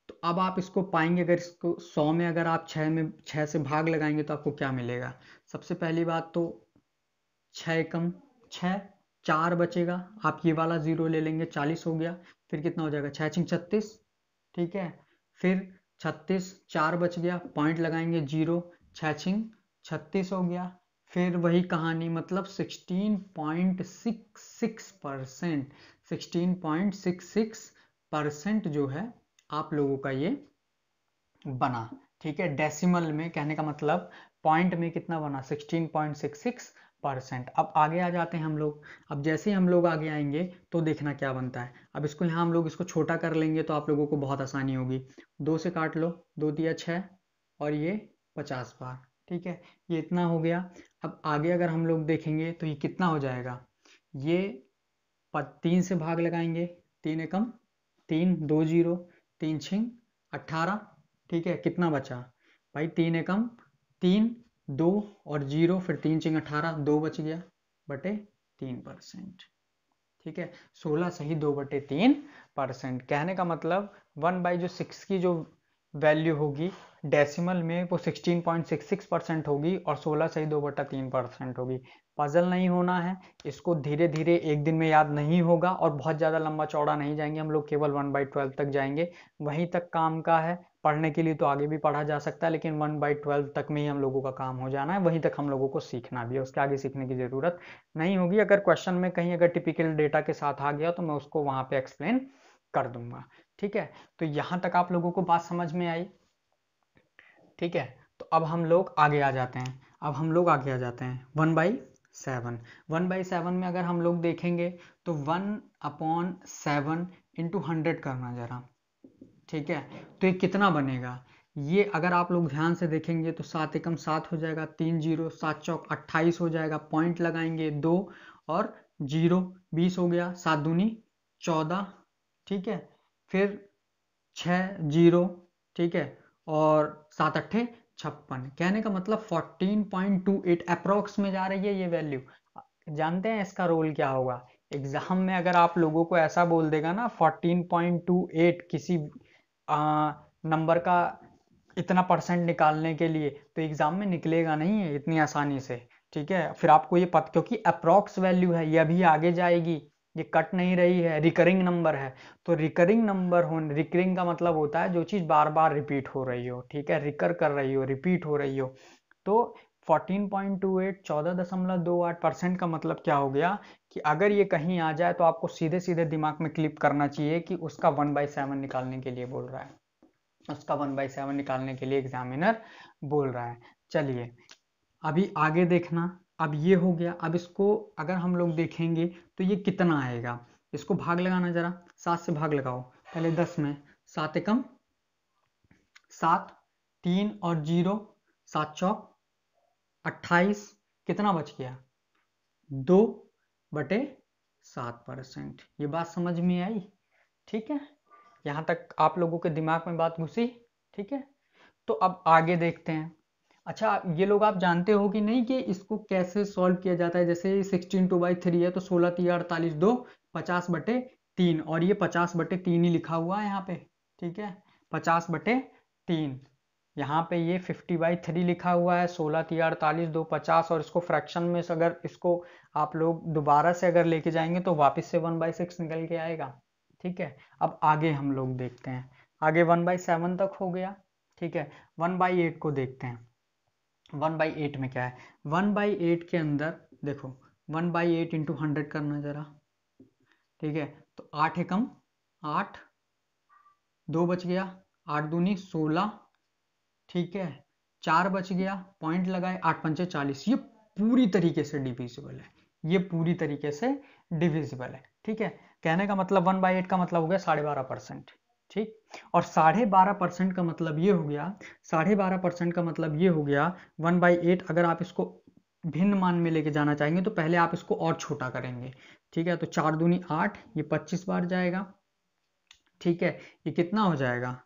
Speaker 1: तो अब आप इसको पाएंगे, अगर इसको 100 में अगर आप 6 से भाग लगाएंगे तो आपको क्या मिलेगा। सबसे पहली बात तो 6 कम 6, 4 बचेगा, आप ये वाला 0 ले लेंगे, 40 हो गया। फिर कितना हो जाएगा, 6 छिंग 36। ठीक है, फिर 36, 4 बच गया, पॉइंट लगाएंगे 0, 6 छिंग 36 हो गया। फिर वही कहानी, मतलब 16.66%, 16.66% जो है आप लोगों का ये बना। ठीक है, डेसिमल में कहने का मतलब पॉइंट में कितना बना, 16.66%। अब आगे आ जाते हैं हम लोग। अब जैसे ही हम लोग आगे आएंगे तो देखना क्या बनता है। अब इसको यहाँ हम लोग इसको छोटा कर लेंगे तो आप लोगों को बहुत आसानी होगी। 2 से काट लो, 2 दिया 6 और ये 50 बार। ठीक है, ये इतना हो गया। अब आगे अगर हम लोग देखेंगे तो ये कितना हो जाएगा, ये 3 से भाग लगाएंगे, 3 एकम 3, 2 0, 3 छिंग 18। ठीक है, कितना बचा भाई, 3 एकम 3, 2 और 0, फिर 3 छिंग 18, 2 बच गया बटे 3%। ठीक है, 16 सही 2/3%। कहने का मतलब 1/6 की जो वैल्यू होगी डेसिमल में वो 16.66% होगी और 16 सही 2/3% होगी। पजल नहीं होना है, इसको धीरे धीरे एक दिन में याद नहीं होगा और बहुत ज़्यादा लंबा चौड़ा नहीं जाएंगे हम लोग, केवल 1/12 तक जाएंगे, वहीं तक काम का है। पढ़ने के लिए तो आगे भी पढ़ा जा सकता है, लेकिन 1/12 तक में ही हम लोगों का काम हो जाना है, वहीं तक हम लोगों को सीखना भी है, उसके आगे सीखने की ज़रूरत नहीं होगी। अगर क्वेश्चन में कहीं अगर टिपिकल डेटा के साथ आ गया तो मैं उसको वहाँ पे एक्सप्लेन कर दूंगा। ठीक है, तो यहाँ तक आप लोगों को बात समझ में आई। ठीक है, तो अब हम लोग आगे आ जाते हैं, 1/7। 1/7 में अगर हम लोग देखेंगे तो 1/7 इंटू 100 करना जरा। ठीक है, तो ये कितना बनेगा, ये अगर आप लोग ध्यान से देखेंगे तो 7 एकम 7 हो जाएगा, 3 0, 7 चौक 28 हो जाएगा, पॉइंट लगाएंगे 2 और 0, 20 हो गया, 7 दूनी 14। ठीक है, फिर 6 0। ठीक है, और 7 अट्ठे 56। कहने का मतलब 14.28 अप्रोक्स में जा रही है ये वैल्यू। जानते हैं इसका रोल क्या होगा, एग्जाम में अगर आप लोगों को ऐसा बोल देगा ना 14.28 किसी नंबर का इतना परसेंट निकालने के लिए, तो एग्जाम में निकलेगा नहीं है इतनी आसानी से। ठीक है, फिर आपको ये पता, क्योंकि अप्रोक्स वैल्यू है, ये अभी आगे जाएगी, ये कट नहीं रही है, रिकरिंग नंबर है। तो रिकरिंग नंबर हो, रिकरिंग का मतलब होता है जो चीज़ बार बार रिपीट हो रही हो। ठीक है, रिकर कर रही हो, रिपीट हो रही हो। तो 14.28 14.28% का मतलब क्या हो गया कि अगर ये कहीं आ जाए तो आपको सीधे सीधे दिमाग में क्लिप करना चाहिए कि उसका 1/7 निकालने के लिए बोल रहा है, उसका 1/7 निकालने के लिए एग्जामिनर बोल रहा है। चलिए अभी आगे देखना, अब ये हो गया। अब इसको अगर हम लोग देखेंगे तो ये कितना आएगा, इसको भाग लगाना जरा, 7 से भाग लगाओ पहले 10 में, 7 एकम 7, 3 और 0, 7 चौक 28, कितना बच गया, 2/7%। ये बात समझ में आई। ठीक है, यहाँ तक आप लोगों के दिमाग में बात घुसी। ठीक है, तो अब आगे देखते हैं। अच्छा, ये लोग आप जानते हो कि नहीं कि इसको कैसे सॉल्व किया जाता है। जैसे 16 2/3 है तो 16 3 48 2, 50/3, और ये 50/3 ही लिखा हुआ है यहाँ पे। ठीक है, 50/3। यहाँ पे ये 50/3 लिखा हुआ है, 16 3 48 2 50, और इसको फ्रैक्शन में से अगर इसको आप लोग दोबारा से अगर लेके जाएंगे तो वापस से 1/6 निकल के आएगा। ठीक है, अब आगे हम लोग देखते हैं, आगे 1/7 तक हो गया। ठीक है, 1/8 को देखते हैं। 1/8 में क्या है, 1/8 के अंदर देखो 1/8 इंटू 100 करना जरा। ठीक है, तो 8 एकम 8, 2 बच गया, 8 दूनी 16। ठीक है, 4 बच गया, पॉइंट लगाए, 8 पंचे 40। ये पूरी तरीके से डिविजिबल है, ये पूरी तरीके से डिविजिबल है। ठीक है, कहने का मतलब 1/8 का मतलब हो गया 12.5%। ठीक, और 12.5% का मतलब ये हो गया, 12.5% का मतलब ये हो गया 1/8 अगर आप इसको भिन्न मान में लेके जाना चाहेंगे तो पहले आप इसको और छोटा करेंगे। ठीक है, तो 4 दूनी 8, ये 25 बार जाएगा। ठीक है, ये कितना हो जाएगा,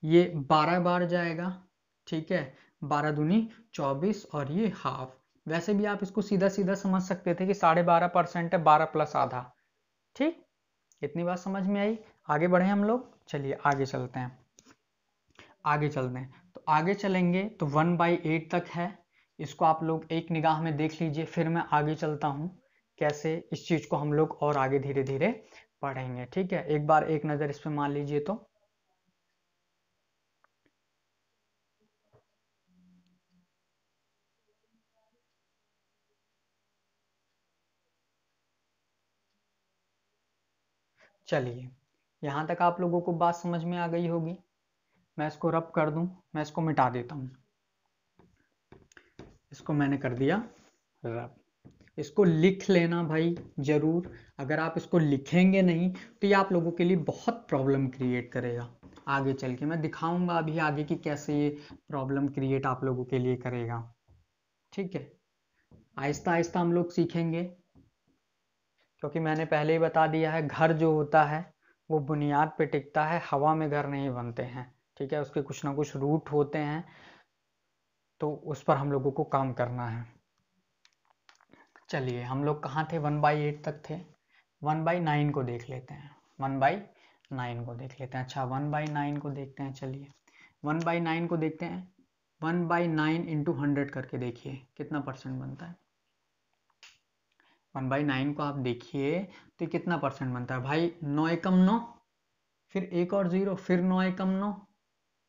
Speaker 1: ये 12 बार जाएगा। ठीक है, 12 दूनी 24, और ये हाफ। वैसे भी आप इसको सीधा सीधा समझ सकते थे कि 12.5% है, 12 प्लस आधा। ठीक, इतनी बात समझ में आई। आगे बढ़े हम लोग, चलिए आगे चलते हैं, आगे चलते हैं। तो आगे चलेंगे तो 1/8 तक है, इसको आप लोग एक निगाह में देख लीजिए, फिर मैं आगे चलता हूँ कैसे इस चीज को हम लोग और आगे धीरे धीरे पढ़ेंगे। ठीक है, एक बार एक नजर इस पे मान लीजिए। तो चलिए, यहाँ तक आप लोगों को बात समझ में आ गई होगी। मैं इसको रब कर दूं, मैं इसको मिटा देता हूँ, इसको मैंने कर दिया रब। इसको लिख लेना भाई जरूर, अगर आप इसको लिखेंगे नहीं तो ये आप लोगों के लिए बहुत प्रॉब्लम क्रिएट करेगा। आगे चल के मैं दिखाऊंगा अभी आगे की कैसे ये प्रॉब्लम क्रिएट आप लोगों के लिए करेगा। ठीक है, आहिस्ता आहिस्ता हम लोग सीखेंगे, क्योंकि मैंने पहले ही बता दिया है, घर जो होता है वो बुनियाद पे टिकता है, हवा में घर नहीं बनते हैं। ठीक है, उसके कुछ ना कुछ रूट होते हैं, तो उस पर हम लोगों को काम करना है। चलिए, हम लोग कहाँ थे, 1/8 तक थे। 1/9 को देख लेते हैं, 1/9 को देख लेते हैं। अच्छा, 1/9 को देखते हैं, चलिए 1/9 को देखते हैं। 1/9 इंटू 100 करके देखिए कितना परसेंट बनता है। 1/9 को आप देखिए तो ये कितना परसेंट बनता है भाई, 9 एकम 9, फिर एक और जीरो, फिर 9 एकम 9,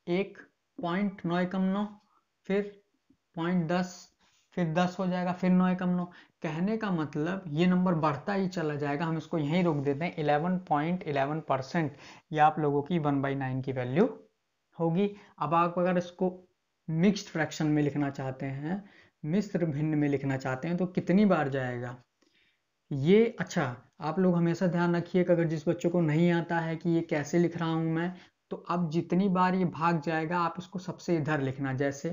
Speaker 1: एक पॉइंट 9 एकम 9, फिर पॉइंट 10, फिर 10 हो जाएगा, फिर 9 एकम 9। कहने का मतलब ये नंबर बढ़ता ही चला जाएगा। हम इसको यहीं रोक देते हैं, 11.11%। ये आप लोगों की 1/9 की वैल्यू होगी। अब आप अगर इसको मिक्स्ड फ्रैक्शन में लिखना चाहते हैं, मिश्र भिन्न में लिखना चाहते हैं, तो कितनी बार जाएगा ये। अच्छा, आप लोग हमेशा ध्यान रखिए कि अगर जिस बच्चों को नहीं आता है कि ये कैसे लिख रहा हूं मैं, तो अब जितनी बार ये भाग जाएगा आप इसको सबसे इधर लिखना, जैसे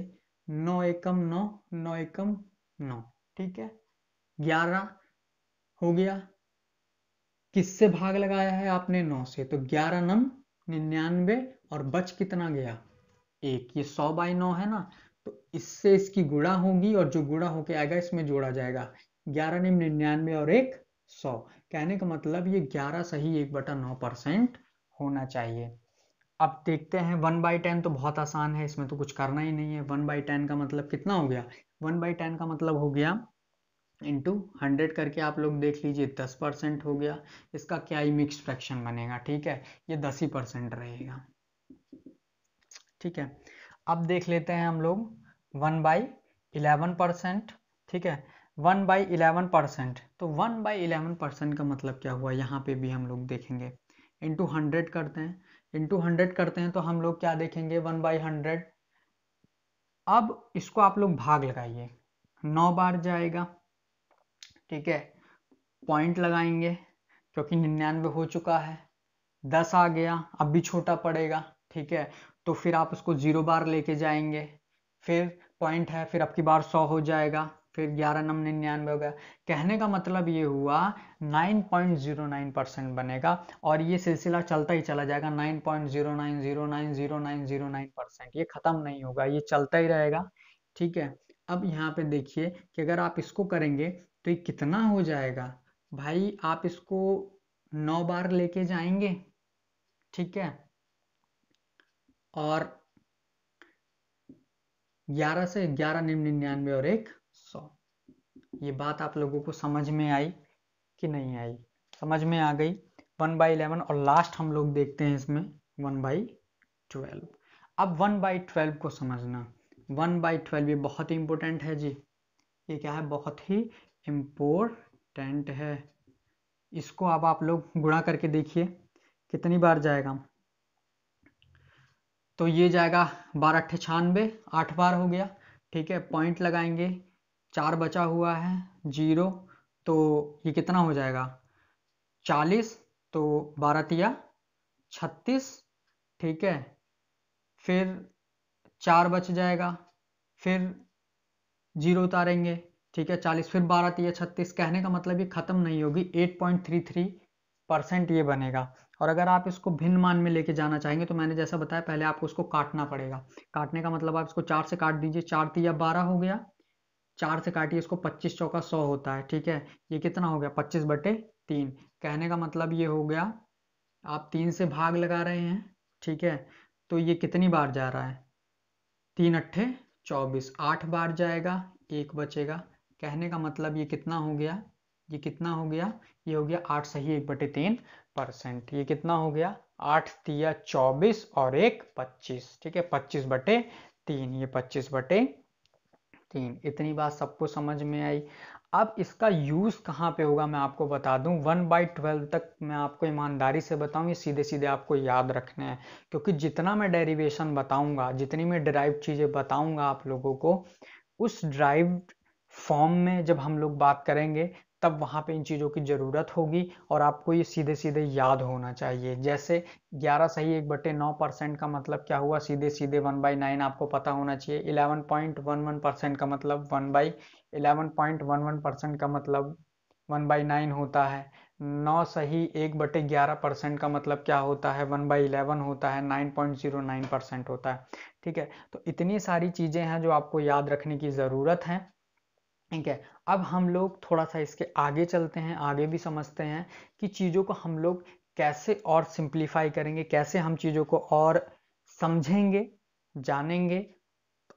Speaker 1: 9 एकम 9, 9 एकम 9। ठीक है, 11 हो गया, किससे भाग लगाया है आपने, 9 से, तो 11 नम 99, और बच कितना गया, एक। ये 100/9 है ना, तो इससे इसकी गुणा होगी, और जो गुणा होके आएगा इसमें जोड़ा जाएगा। 11 निम 99 और एक 100। कहने का मतलब ये 11 सही 1/9% होना चाहिए। अब देखते हैं 1/10, तो बहुत आसान है, इसमें तो कुछ करना ही नहीं है। 1/10 का मतलब कितना हो गया, 1/10 का मतलब हो गया इंटू 100 करके आप लोग देख लीजिए, 10% हो गया। इसका क्या ही मिक्स फ्रैक्शन बनेगा। ठीक है, ये 10 ही परसेंट रहेगा। ठीक है, अब देख लेते हैं हम लोग 1/11%। ठीक है, 1/11%, तो 1/11% का मतलब क्या हुआ, यहाँ पे भी हम लोग देखेंगे। इंटू 100 करते हैं, इंटू 100 करते हैं तो हम लोग क्या देखेंगे, 1/100। अब इसको आप लोग भाग लगाइए, 9 बार जाएगा। ठीक है, पॉइंट लगाएंगे क्योंकि 99 हो चुका है, 10 आ गया, अब भी छोटा पड़ेगा। ठीक है, तो फिर आप उसको 0 बार लेके जाएंगे, फिर पॉइंट है, फिर आपकी बार 100 हो जाएगा, फिर 11 नम 99 हो गया। कहने का मतलब ये हुआ 9.09% बनेगा, और ये सिलसिला चलता ही चला जाएगा, 9.09090909%। ये खत्म नहीं होगा, ये चलता ही रहेगा। ठीक है, अब यहाँ पे देखिए कि अगर आप इसको करेंगे तो ये कितना हो जाएगा भाई, आप इसको 9 बार लेके जाएंगे। ठीक है, और 11 से 11,99 और 100। ये बात आप लोगों को समझ में आई कि नहीं आई? समझ में आ गई। 1/11 और लास्ट हम लोग देखते हैं इसमें 1/12। अब 1/12 को समझना। 1/12 ये बहुत ही इंपॉर्टेंट है जी। ये क्या है? बहुत ही इम्पोर्टेंट है। इसको अब आप लोग गुणा करके देखिए कितनी बार जाएगा। तो ये जाएगा 12 अट्ठे 96, 8 बार हो गया। ठीक है, पॉइंट लगाएंगे, 4 बचा हुआ है, 0, तो ये कितना हो जाएगा? 40, तो 12 तिया 36। ठीक है, फिर 4 बच जाएगा, फिर 0 उतारेंगे। ठीक है, 40, फिर 12 तिया 36। कहने का मतलब ये खत्म नहीं होगी, 8.33% ये बनेगा। और अगर आप इसको भिन्न मान में लेके जाना चाहेंगे तो मैंने जैसा बताया पहले आपको उसको काटना पड़ेगा। काटने का मतलब आप इसको 4 से काट दीजिए, 4 तिया 12 हो गया, 4 से काटिए इसको, 25 चौका 100 होता है। ठीक है, ये कितना हो गया? 25/3। कहने का मतलब ये हो गया, आप 3 से भाग लगा रहे हैं। ठीक है, तो ये कितनी बार जा रहा है? 3 अट्ठे 24, 8 बार जाएगा, 1 बचेगा। कहने का मतलब ये कितना हो गया? ये कितना हो गया? ये हो गया 8 सही 1/3%। ये कितना हो गया? 8 तिया 24 और 1 25। ठीक है, 25/3। ये 25/3। इतनी बात सबको समझ में आई। अब इसका यूज़ कहाँ पे होगा मैं आपको बता दूं। 1/12 तक मैं आपको ईमानदारी से बताऊं, ये सीधे सीधे आपको याद रखने हैं, क्योंकि जितना मैं डेरिवेशन बताऊंगा, जितनी मैं डिराइव्ड चीज़ें बताऊंगा आप लोगों को, उस ड्राइव्ड फॉर्म में जब हम लोग बात करेंगे तब वहाँ पे इन चीज़ों की ज़रूरत होगी और आपको ये सीधे सीधे याद होना चाहिए। जैसे 11 सही 1/9% का मतलब क्या हुआ? सीधे सीधे 1/9 आपको पता होना चाहिए। 11.11% का मतलब 11.11% का मतलब 1/9 होता है। 9 सही 1/11% का मतलब क्या होता है? 1/11 होता है, 9.09% होता है। ठीक है, तो इतनी सारी चीज़ें हैं जो आपको याद रखने की ज़रूरत है। ठीक है, अब हम लोग थोड़ा सा इसके आगे चलते हैं, आगे भी समझते हैं कि चीज़ों को हम लोग कैसे और सिंप्लीफाई करेंगे, कैसे हम चीज़ों को और समझेंगे, जानेंगे,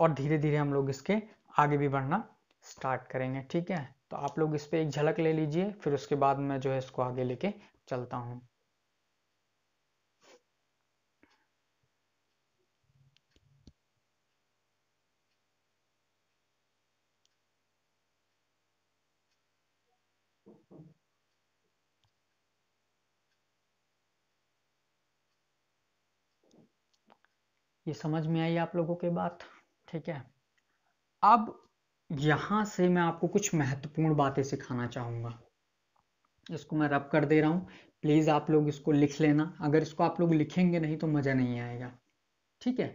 Speaker 1: और धीरे धीरे हम लोग इसके आगे भी बढ़ना स्टार्ट करेंगे। ठीक है, तो आप लोग इस पे एक झलक ले लीजिए, फिर उसके बाद मैं जो है इसको आगे लेके चलता हूँ। ये समझ में आई आप लोगों के बात? ठीक है, अब यहां से मैं आपको कुछ महत्वपूर्ण बातें सिखाना चाहूंगा। इसको मैं रब कर दे रहा हूँ, प्लीज़ आप लोग इसको लिख लेना। अगर इसको आप लोग लिखेंगे नहीं तो मज़ा नहीं आएगा। ठीक है,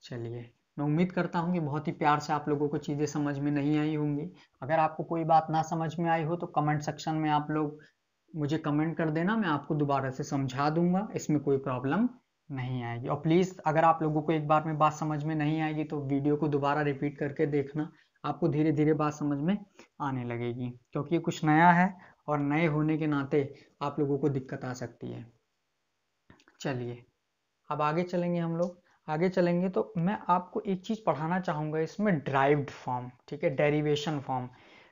Speaker 1: चलिए, मैं उम्मीद करता हूँ कि बहुत ही प्यार से आप लोगों को चीज़ें समझ में नहीं आई होंगी। अगर आपको कोई बात ना समझ में आई हो तो कमेंट सेक्शन में आप लोग मुझे कमेंट कर देना, मैं आपको दोबारा से समझा दूंगा, इसमें कोई प्रॉब्लम नहीं आएगी। और प्लीज़ अगर आप लोगों को एक बार में बात समझ में नहीं आएगी तो वीडियो को दोबारा रिपीट करके देखना, आपको धीरे धीरे बात समझ में आने लगेगी, क्योंकि ये कुछ नया है और नए होने के नाते आप लोगों को दिक्कत आ सकती है। चलिए, अब आगे चलेंगे हम लोग। आगे चलेंगे तो मैं आपको एक चीज़ पढ़ाना चाहूँगा इसमें, ड्राइव्ड फॉर्म। ठीक है, डेरिवेशन फॉर्म।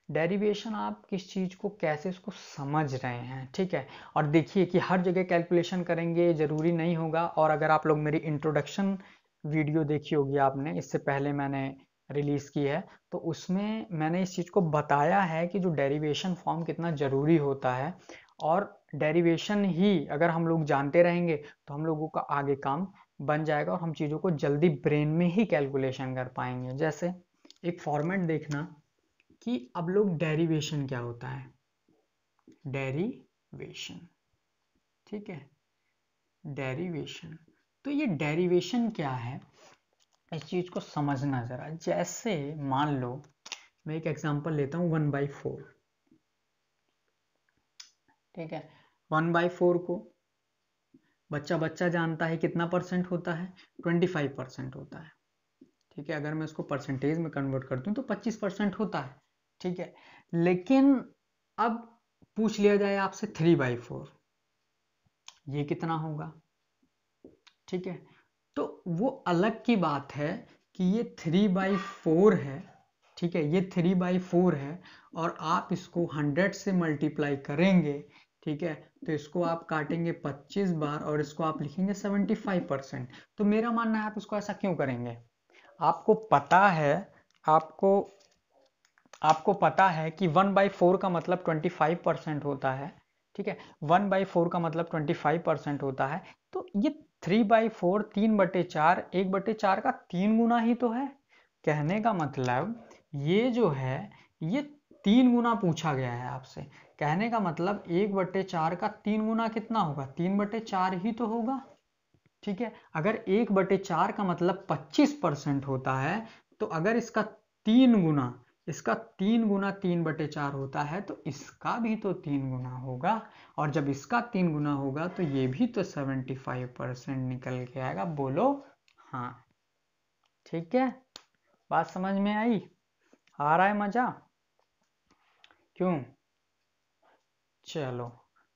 Speaker 1: डेरिवेशन आप किस चीज़ को कैसे उसको समझ रहे हैं। ठीक है, और देखिए कि हर जगह कैलकुलेशन करेंगे ज़रूरी नहीं होगा। और अगर आप लोग मेरी इंट्रोडक्शन वीडियो देखी होगी आपने, इससे पहले मैंने रिलीज़ की है, तो उसमें मैंने इस चीज़ को बताया है कि जो डेरिवेशन फॉर्म कितना ज़रूरी होता है। और डेरिवेशन ही अगर हम लोग जानते रहेंगे तो हम लोगों का आगे काम बन जाएगा और हम चीज़ों को जल्दी ब्रेन में ही कैलकुलेशन कर पाएंगे। जैसे एक फॉर्मेट देखना कि अब लोग डेरिवेशन क्या होता है। डेरिवेशन, ठीक है, डेरिवेशन। तो ये डेरिवेशन क्या है, इस चीज़ को समझना ज़रा। जैसे मान लो मैं एक एग्जांपल लेता हूँ 1/4। ठीक है, 1/4 को बच्चा बच्चा जानता है कितना परसेंट होता है? 25% होता है। ठीक है, अगर मैं इसको परसेंटेज में कन्वर्ट कर दूं तो 25% होता है। ठीक है, लेकिन अब पूछ लिया जाए आपसे 3/4, ये कितना होगा? ठीक है, तो वो अलग की बात है कि ये 3/4 है, ठीक है, ये 3/4 है और आप इसको 100 से मल्टीप्लाई करेंगे, ठीक है, तो इसको आप काटेंगे 25 बार और इसको आप लिखेंगे 75%। तो मेरा मानना है आप इसको ऐसा क्यों करेंगे? आपको पता है, आपको पता है कि 1/4 का मतलब 25% होता है, ठीक है, 1/4 का मतलब 25% होता है। तो ये 3/4 3/4 1/4 का 3 गुना ही तो है। कहने का मतलब ये जो है ये 3 गुना पूछा गया है आपसे। कहने का मतलब 1/4 का 3 गुना कितना होगा? 3/4 ही तो होगा, ठीक है। अगर 1/4 का मतलब 25% होता है, तो अगर इसका 3 गुना 3/4 होता है, तो इसका भी तो 3 गुना होगा, और जब इसका 3 गुना होगा तो ये भी तो 75% निकल के आएगा। बोलो हाँ, ठीक है, बात समझ में आई? आ रहा है मजा? क्यों? चलो,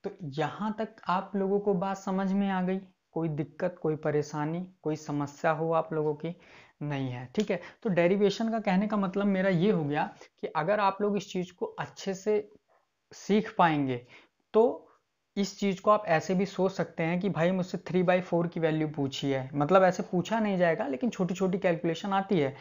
Speaker 1: तो यहां तक आप लोगों को बात समझ में आ गई? कोई दिक्कत, कोई परेशानी, कोई समस्या हो आप लोगों की? नहीं है, ठीक है। तो डेरिवेशन का कहने का मतलब मेरा ये हो गया कि अगर आप लोग इस चीज को अच्छे से सीख पाएंगे तो इस चीज को आप ऐसे भी सोच सकते हैं कि भाई मुझसे 3/4 की वैल्यू पूछी है, मतलब ऐसे पूछा नहीं जाएगा लेकिन छोटी छोटी कैलकुलेशन आती है।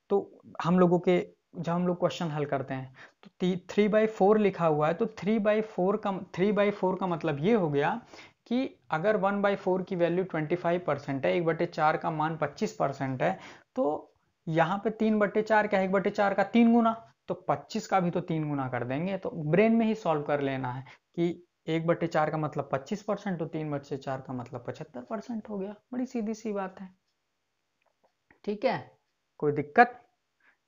Speaker 1: तो हम लोगों के जब हम लोग क्वेश्चन हल करते हैं तो 3/4 लिखा हुआ है, तो 3/4 का मतलब ये हो गया कि अगर 1/4 की वैल्यू 25% है, 1/4 का मान 25% है, तो यहाँ पे 3/4 क्या है? 1/4 का 3 गुना, तो 25 का भी तो 3 गुना कर देंगे। तो ब्रेन में ही सॉल्व कर लेना है कि 1/4 का मतलब 25%, तो 3/4 का मतलब 75% हो गया। बड़ी सीधी सी बात है, ठीक है, कोई दिक्कत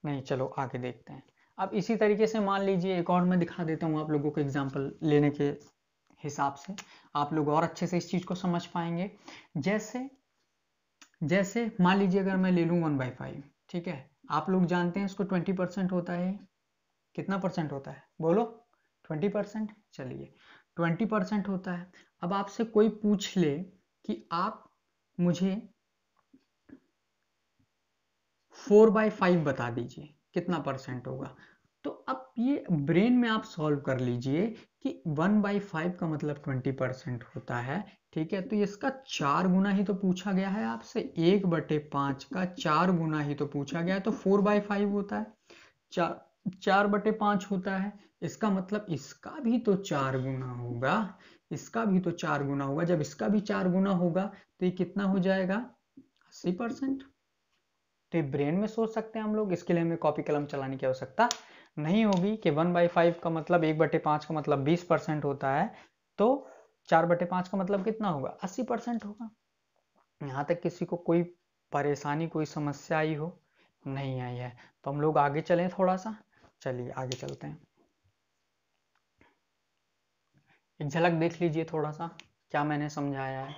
Speaker 1: नहीं। चलो आगे देखते हैं। अब इसी तरीके से मान लीजिए एक और मैं दिखा देता हूँ आप लोगों को एग्जाम्पल लेने के हिसाब से, आप लोग और अच्छे से इस चीज को समझ पाएंगे। जैसे जैसे मान लीजिए अगर मैं ले लूँ 1/5, ठीक है, आप लोग जानते हैं इसको 20% होता है। कितना परसेंट होता है बोलो? 20%। चलिए 20% होता है। अब आपसे कोई पूछ ले कि आप मुझे 4/5 बता दीजिए कितना परसेंट होगा, तो अब ये ब्रेन में आप सॉल्व कर लीजिए कि 1/5 का मतलब 20% होता है, ठीक है, तो इसका 4 गुना ही तो पूछा गया है आपसे। 1/5 का 4 गुना ही तो पूछा गया है, तो 4/5 होता है। 4/5 होता है, इसका मतलब इसका भी तो 4 गुना होगा, इसका भी तो 4 गुना होगा। जब इसका भी 4 गुना होगा तो ये कितना हो जाएगा? 80%। तो ये ब्रेन में सोच सकते हैं हम लोग, इसके लिए हमें कॉपी कलम चलाने की आवश्यकता नहीं होगी कि 1/5 का मतलब 1/5 का मतलब 20% होता है, तो 4/5 का मतलब कितना होगा? 80% होगा। यहाँ तक किसी को कोई परेशानी, कोई समस्या आई हो? नहीं आई है। तो हम लोग आगे चलें थोड़ा सा, चलिए आगे चलते हैं। एक झलक देख लीजिए थोड़ा सा क्या मैंने समझाया है।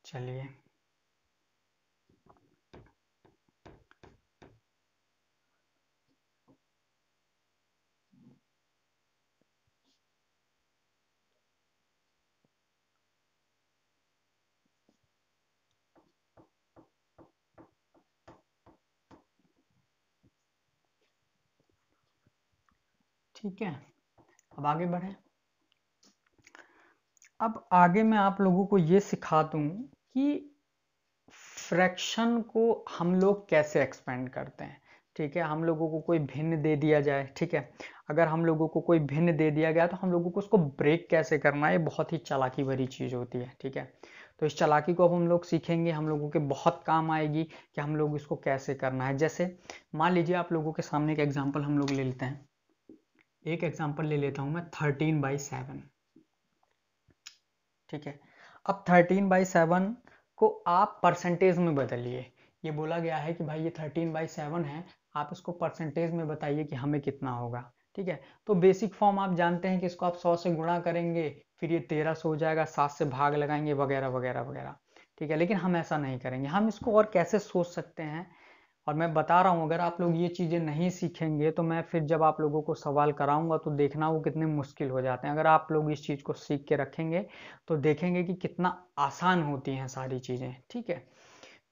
Speaker 1: चलिए ठीक है, अब आगे बढ़े। अब आगे मैं आप लोगों को ये सिखा दूं कि फ्रैक्शन को हम लोग कैसे एक्सपेंड करते हैं, ठीक है। हम लोगों को कोई भिन्न दे दिया जाए, ठीक है, अगर हम लोगों को कोई भिन्न दे दिया गया तो हम लोगों को उसको ब्रेक कैसे करना है, ये बहुत ही चालाकी भरी चीज़ होती है, ठीक है। तो इस चालाकी को अब हम लोग सीखेंगे, हम लोगों के बहुत काम आएगी कि हम लोग इसको कैसे करना है। जैसे मान लीजिए आप लोगों के सामने एक एग्जाम्पल हम लोग ले लेते हैं, एक एग्जाम्पल ले लेता हूँ मैं 13/7, ठीक है। अब 13/7 को आप परसेंटेज में बदलिए। ये बोला गया है कि भाई ये 13/7 है, आप इसको परसेंटेज में बताइए कि हमें कितना होगा, ठीक है। तो बेसिक फॉर्म आप जानते हैं कि इसको आप 100 से गुणा करेंगे, फिर ये 1300 हो जाएगा, 7 से भाग लगाएंगे वगैरह वगैरह वगैरह, ठीक है। लेकिन हम ऐसा नहीं करेंगे, हम इसको और कैसे सोच सकते हैं और मैं बता रहा हूँ, अगर आप लोग ये चीज़ें नहीं सीखेंगे तो मैं फिर जब आप लोगों को सवाल कराऊंगा तो देखना वो कितने मुश्किल हो जाते हैं। अगर आप लोग इस चीज़ को सीख के रखेंगे तो देखेंगे कि कितना आसान होती हैं सारी चीज़ें। ठीक है,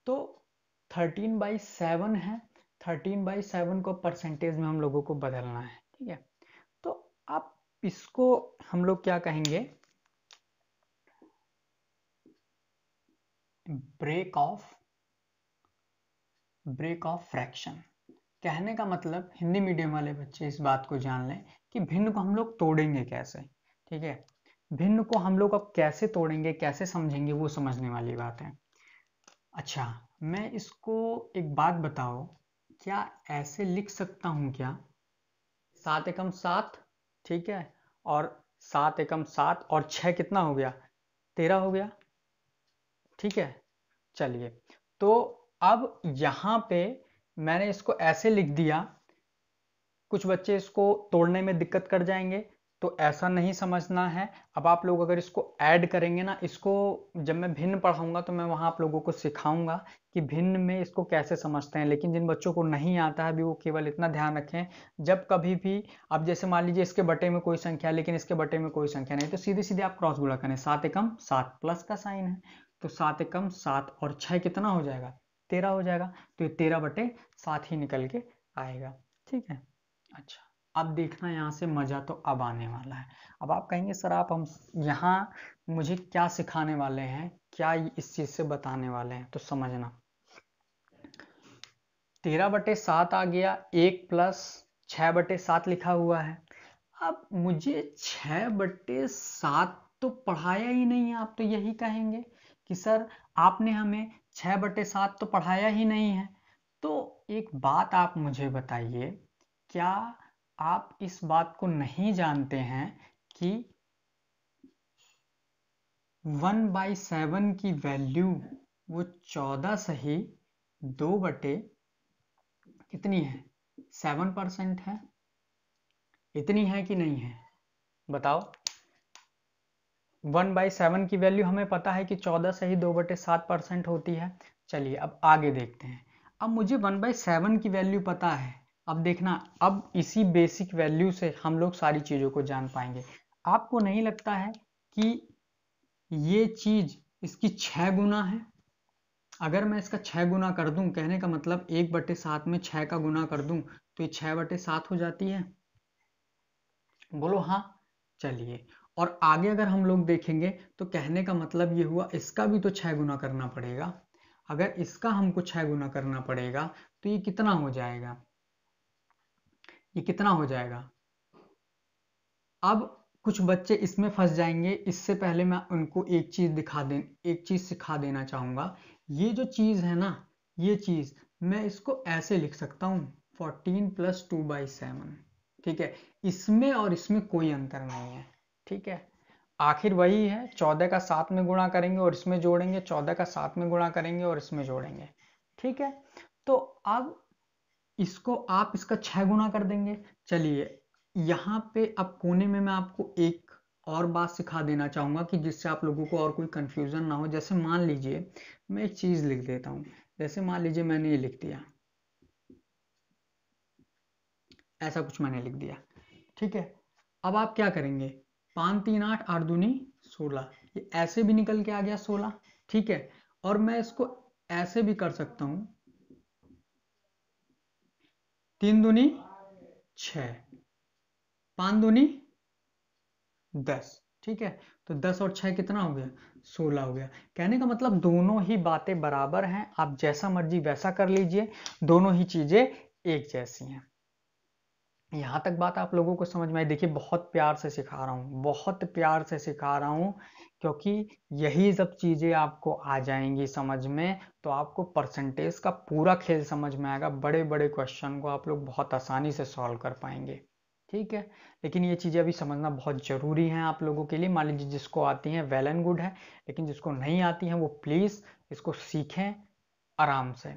Speaker 1: तो 13/7 है, 13/7 को परसेंटेज में हम लोगों को बदलना है। ठीक है, तो आप इसको हम लोग क्या कहेंगे, ब्रेक ऑफ फ्रैक्शन। कहने का मतलब हिंदी मीडियम वाले बच्चे इस बात को जान लें कि भिन्न को हम लोग तोड़ेंगे कैसे। ठीक है, भिन्न को हम लोग अब कैसे तोड़ेंगे, कैसे समझेंगे, वो समझने वाली बात है। अच्छा, मैं इसको एक बात बताओ, क्या ऐसे लिख सकता हूं क्या, 7 एकम 7, ठीक है, और 7 एकम 7 और 6 कितना हो गया, 13 हो गया। ठीक है, चलिए, तो अब यहाँ पे मैंने इसको ऐसे लिख दिया, कुछ बच्चे इसको तोड़ने में दिक्कत कर जाएंगे, तो ऐसा नहीं समझना है। अब आप लोग अगर इसको ऐड करेंगे ना, इसको जब मैं भिन्न पढ़ाऊंगा तो मैं वहाँ आप लोगों को सिखाऊंगा कि भिन्न में इसको कैसे समझते हैं। लेकिन जिन बच्चों को नहीं आता है अभी, वो केवल इतना ध्यान रखें, जब कभी भी अब जैसे मान लीजिए इसके बटे में कोई संख्या है लेकिन इसके बटे में कोई संख्या नहीं, तो सीधे सीधे आप क्रॉस गुणा करें, 7 एकम 7 प्लस का साइन है, तो 7 एकम 7 और 6 कितना हो जाएगा, 13 हो जाएगा, तो ये 13/7 ही निकल के आएगा। ठीक है, अच्छा, अब देखना यहाँ से मजा तो अब आने वाला है। अब आप कहेंगे सर आप हम यहाँ मुझे क्या सिखाने वाले हैं, क्या इस चीज से बताने वाले हैं, तो समझना, 13/7 आ गया, 1 प्लस 6/7 लिखा हुआ है। अब मुझे 6/7 तो पढ़ाया ही नहीं है, आप तो यही कहेंगे कि सर आपने हमें 6/7 तो पढ़ाया ही नहीं है। तो एक बात आप मुझे बताइए, क्या आप इस बात को नहीं जानते हैं कि 1/7 की वैल्यू वो 14 सही 2 बटे कितनी है, 7% है। इतनी है कि नहीं है, बताओ। 1/7 की वैल्यू हमें पता है कि 14 सही 2/7% होती है। चलिए अब आगे देखते हैं। अब मुझे 1/7 की वैल्यू पता है, अब देखना, अब इसी बेसिक वैल्यू से हम लोग सारी चीज़ों को जान पाएंगे। आपको नहीं लगता है कि ये चीज़ इसकी 6 गुना है? अगर मैं इसका 6 गुना कर दूं, कहने का मतलब 1/7 में 6 का गुना कर दूं तो ये 6/7 हो जाती है, बोलो हाँ। चलिए, और आगे अगर हम लोग देखेंगे तो कहने का मतलब ये हुआ इसका भी तो 6 गुना करना पड़ेगा। अगर इसका हमको 6 गुना करना पड़ेगा तो ये कितना हो जाएगा, ये कितना हो जाएगा। अब कुछ बच्चे इसमें फंस जाएंगे, इससे पहले मैं उनको एक चीज सिखा देना चाहूंगा। ये जो चीज है ना, ये चीज मैं इसको ऐसे लिख सकता हूँ, 14 + 2/7। ठीक है, इसमें और इसमें कोई अंतर नहीं है। ठीक है, आखिर वही है, 14 का 7 में गुणा करेंगे और इसमें जोड़ेंगे, 14 का 7 में गुणा करेंगे और इसमें जोड़ेंगे। ठीक है, तो अब इसको आप इसका 6 गुना कर देंगे। चलिए, यहाँ पे अब कोने में मैं आपको एक और बात सिखा देना चाहूंगा कि जिससे आप लोगों को और कोई कंफ्यूजन ना हो। जैसे मान लीजिए मैं एक चीज लिख देता हूँ, जैसे मान लीजिए मैंने ये लिख दिया, ऐसा कुछ मैंने लिख दिया। ठीक है, अब आप क्या करेंगे, 5 3 8 8 दूनी 16, ये ऐसे भी निकल के आ गया 16। ठीक है, और मैं इसको ऐसे भी कर सकता हूँ, 3 दूनी 6, 5 दूनी 10। ठीक है, तो 10 और 6 कितना हो गया, 16 हो गया। कहने का मतलब दोनों ही बातें बराबर हैं, आप जैसा मर्जी वैसा कर लीजिए, दोनों ही चीजें एक जैसी हैं। यहाँ तक बात आप लोगों को समझ में आई। देखिए, बहुत प्यार से सिखा रहा हूँ, बहुत प्यार से सिखा रहा हूँ, क्योंकि यही सब चीज़ें आपको आ जाएंगी समझ में तो आपको परसेंटेज का पूरा खेल समझ में आएगा। बड़े बड़े क्वेश्चन को आप लोग बहुत आसानी से सॉल्व कर पाएंगे। ठीक है, लेकिन ये चीज़ें अभी समझना बहुत ज़रूरी है आप लोगों के लिए। मान लीजिए जिसको आती हैं वेल एंड गुड है, लेकिन जिसको नहीं आती हैं वो प्लीज़ इसको सीखें आराम से।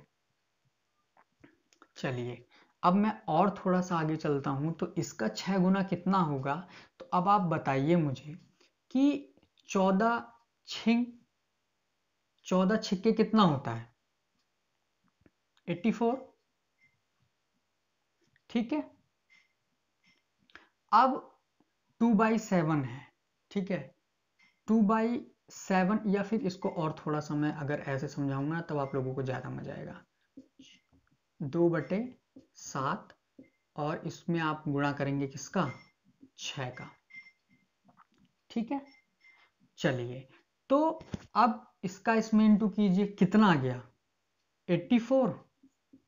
Speaker 1: चलिए, अब मैं और थोड़ा सा आगे चलता हूं, तो इसका 6 गुना कितना होगा। तो अब आप बताइए मुझे कि 14 छिंग 14 छिक्के कितना होता है, 84। ठीक है। अब 2/7 है, ठीक है। 2/7 या फिर इसको और थोड़ा सा मैं अगर ऐसे समझाऊंगा तब आप लोगों को ज्यादा मजा आएगा। 2/7 और इसमें आप गुणा करेंगे किसका, 6 का, ठीक है। चलिए तो अब इसका इसमें इंटू कीजिए, कितना आ गया 84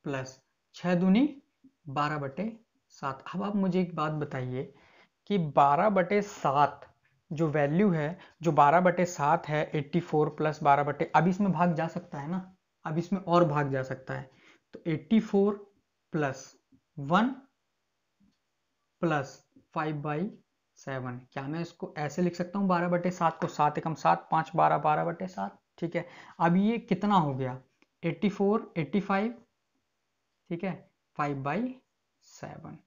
Speaker 1: प्लस 6 दूनी 12/7। अब आप मुझे एक बात बताइए कि 12/7 जो वैल्यू है, जो 12/7 है 84 प्लस 12 अब इसमें भाग जा सकता है ना, अब इसमें और भाग जा सकता है। तो 84 प्लस 1 प्लस 5/7, क्या मैं इसको ऐसे लिख सकता हूँ 12/7 को, 7 एकम 7, 5 12, 12/7, ठीक है। अब ये कितना हो गया 84 85, ठीक है, 5/7,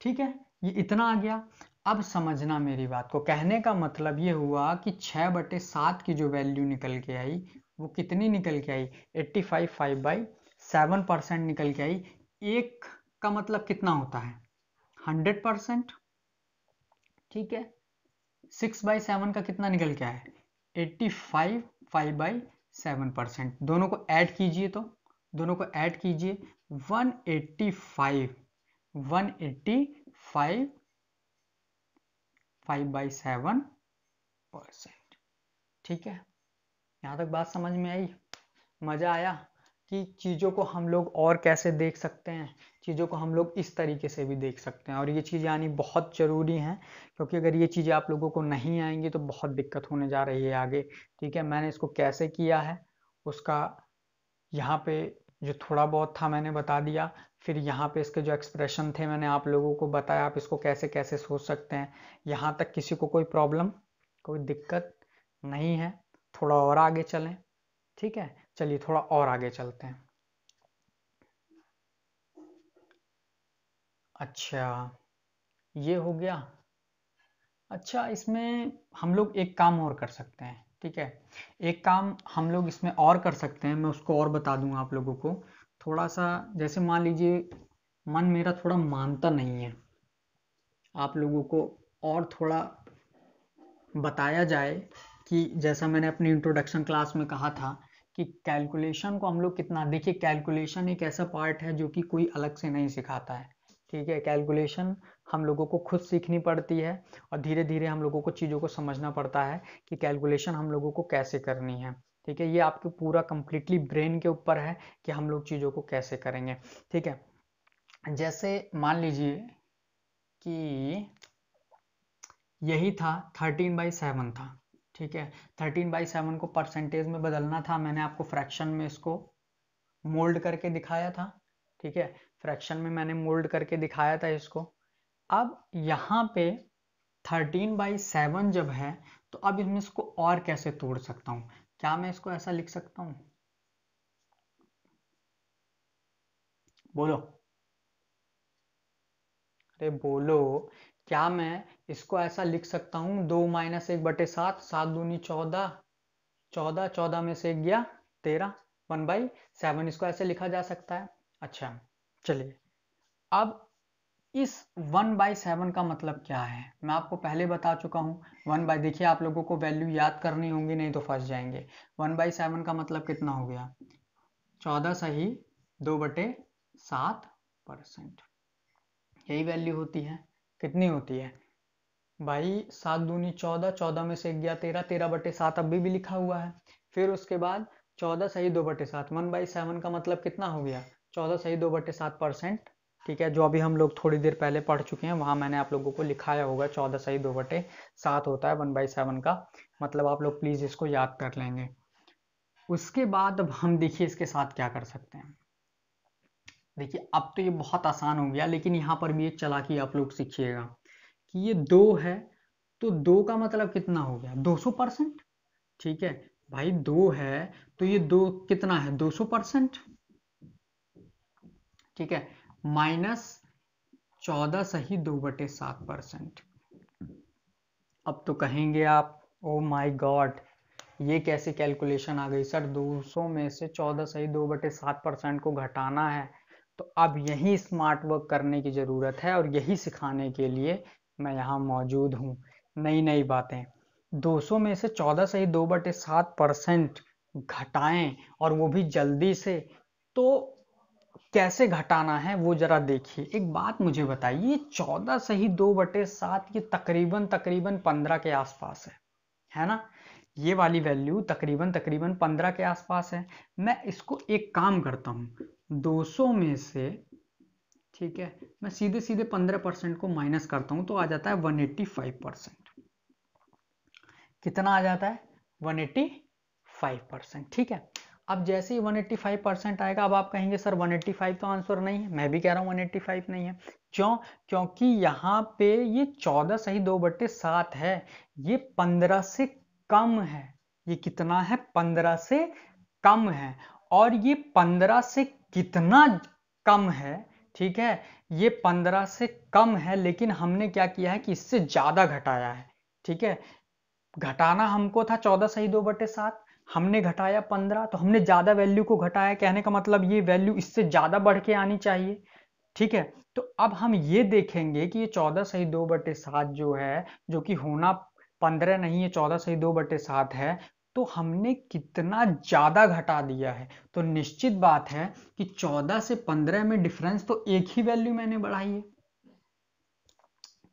Speaker 1: ठीक है, ये इतना आ गया। अब समझना मेरी बात को, कहने का मतलब ये हुआ कि 6/7 की जो वैल्यू निकल के आई वो कितनी निकल के आई 85, 5/7% निकल के आई। एक का मतलब कितना होता है 100%, ठीक है। 6/7 का कितना निकल के आया 85, 5/7%। दोनों को ऐड कीजिए, तो दोनों को ऐड कीजिए 185, 5/7%, ठीक है। यहाँ तक बात समझ में आई, मजा आया कि चीज़ों को हम लोग और कैसे देख सकते हैं, चीज़ों को हम लोग इस तरीके से भी देख सकते हैं। और ये चीज़ें आनी बहुत ज़रूरी हैं, क्योंकि अगर ये चीज़ें आप लोगों को नहीं आएंगी तो बहुत दिक्कत होने जा रही है आगे, ठीक है। मैंने इसको कैसे किया है उसका यहाँ पे जो थोड़ा बहुत था मैंने बता दिया, फिर यहाँ पे इसके जो एक्सप्रेशन थे मैंने आप लोगों को बताया, आप इसको कैसे कैसे सोच सकते हैं। यहाँ तक किसी को कोई प्रॉब्लम, कोई दिक्कत नहीं है। थोड़ा और आगे चलें, ठीक है। चलिए थोड़ा और आगे चलते हैं। अच्छा ये हो गया। अच्छा इसमें हम लोग एक काम और कर सकते हैं, ठीक है। एक काम हम लोग इसमें और कर सकते हैं, मैं उसको और बता दूंगा आप लोगों को। थोड़ा सा जैसे मान लीजिए मन मेरा थोड़ा मानता नहीं है, आप लोगों को और थोड़ा बताया जाए कि जैसा मैंने अपनी इंट्रोडक्शन क्लास में कहा था कि कैलकुलेशन को हम लोग कितना, देखिए कैलकुलेशन एक ऐसा पार्ट है जो कि कोई अलग से नहीं सिखाता है, ठीक है। कैलकुलेशन हम लोगों को खुद सीखनी पड़ती है और धीरे धीरे हम लोगों को चीज़ों को समझना पड़ता है कि कैलकुलेशन हम लोगों को कैसे करनी है, ठीक है। ये आपके पूरा कंप्लीटली ब्रेन के ऊपर है कि हम लोग चीज़ों को कैसे करेंगे, ठीक है। जैसे मान लीजिए कि यही था 13/7 था, ठीक है। 13/7 को परसेंटेज में बदलना था, मैंने आपको फ्रैक्शन में इसको मोल्ड करके दिखाया था, ठीक है। फ्रैक्शन में मैंने मोल्ड करके दिखाया था इसको। अब यहाँ पे 13/7 जब है तो अब इसमें इसको और कैसे तोड़ सकता हूँ, क्या मैं इसको ऐसा लिख सकता हूँ, बोलो, अरे बोलो, क्या मैं इसको ऐसा लिख सकता हूँ 2 - 1/7, 7 दूनी 14, 14, 14 में से 1 गया 13, 1/7, इसको ऐसे लिखा जा सकता है। अच्छा चलिए, अब इस 1/7 का मतलब क्या है मैं आपको पहले बता चुका हूँ। देखिए आप लोगों को वैल्यू याद करनी होंगी, नहीं तो फंस जाएंगे। 1/7 का मतलब कितना हो गया 14 सही 2/7%, यही वैल्यू होती है। कितनी होती है भाई 7 दूनी 14, 14 में से 1 गया 13, 13/7 अभी भी लिखा हुआ है। फिर उसके बाद 14 सही 2/7, 1/7 का मतलब कितना हो गया 14 सही 2/7%, ठीक है। जो अभी हम लोग थोड़ी देर पहले पढ़ चुके हैं वहां मैंने आप लोगों को लिखाया होगा 14 सही 2/7 होता है 1/7 का मतलब, आप लोग प्लीज इसको याद कर लेंगे। उसके बाद अब हम देखिए इसके साथ क्या कर सकते हैं। देखिए अब तो ये बहुत आसान हो गया, लेकिन यहाँ पर भी एक चालाकी आप लोग सीखिएगा कि ये 2 है तो 2 का मतलब कितना हो गया 200%, ठीक है। भाई 2 है तो ये 2 कितना है 200%, ठीक है, माइनस 14 सही 2/7%। अब तो कहेंगे आप ओ माय गॉड ये कैसे कैलकुलेशन आ गई सर, 200 में से 14 सही 2/7% को घटाना है तो अब यही स्मार्ट वर्क करने की ज़रूरत है और यही सिखाने के लिए मैं यहाँ मौजूद हूँ। नई नई बातें 200 में से 14 सही 2/7% घटाएं और वो भी जल्दी से, तो कैसे घटाना है वो जरा देखिए। एक बात मुझे बताइए, 14 सही 2/7 ये तकरीबन तकरीबन 15 के आसपास है ना? ये वाली वैल्यू तकरीबन तकरीबन 15 के आसपास है। मैं इसको एक काम करता हूँ, 200 में से, ठीक है, मैं सीधे सीधे 15% को माइनस करता हूँ तो आ जाता है 185%। कितना आ जाता है? 185%। ठीक है, अब जैसे ही 185% आएगा, अब आप कहेंगे सर 185 तो आंसर नहीं है। मैं भी कह रहा हूँ 185 नहीं है। क्यों? क्योंकि यहाँ पे ये 14 सही 2/7 है, ये 15 से कम है। ये कितना है? 15 से कम है। और ये 15 से कितना कम है? ठीक है, ये 15 से कम है, लेकिन हमने क्या किया है कि इससे ज्यादा घटाया है। ठीक है, घटाना हमको था 14 सही 2/7, हमने घटाया 15, तो हमने ज्यादा वैल्यू को घटाया। कहने का मतलब ये वैल्यू इससे ज्यादा बढ़ के आनी चाहिए। ठीक है, तो अब हम ये देखेंगे कि ये 14 सही 2/7 जो है, जो कि होना 15 नहीं है, 14 सही 2/7 है, तो हमने कितना ज्यादा घटा दिया है। तो निश्चित बात है कि 14 से 15 में डिफरेंस तो एक ही वैल्यू मैंने बढ़ाई है।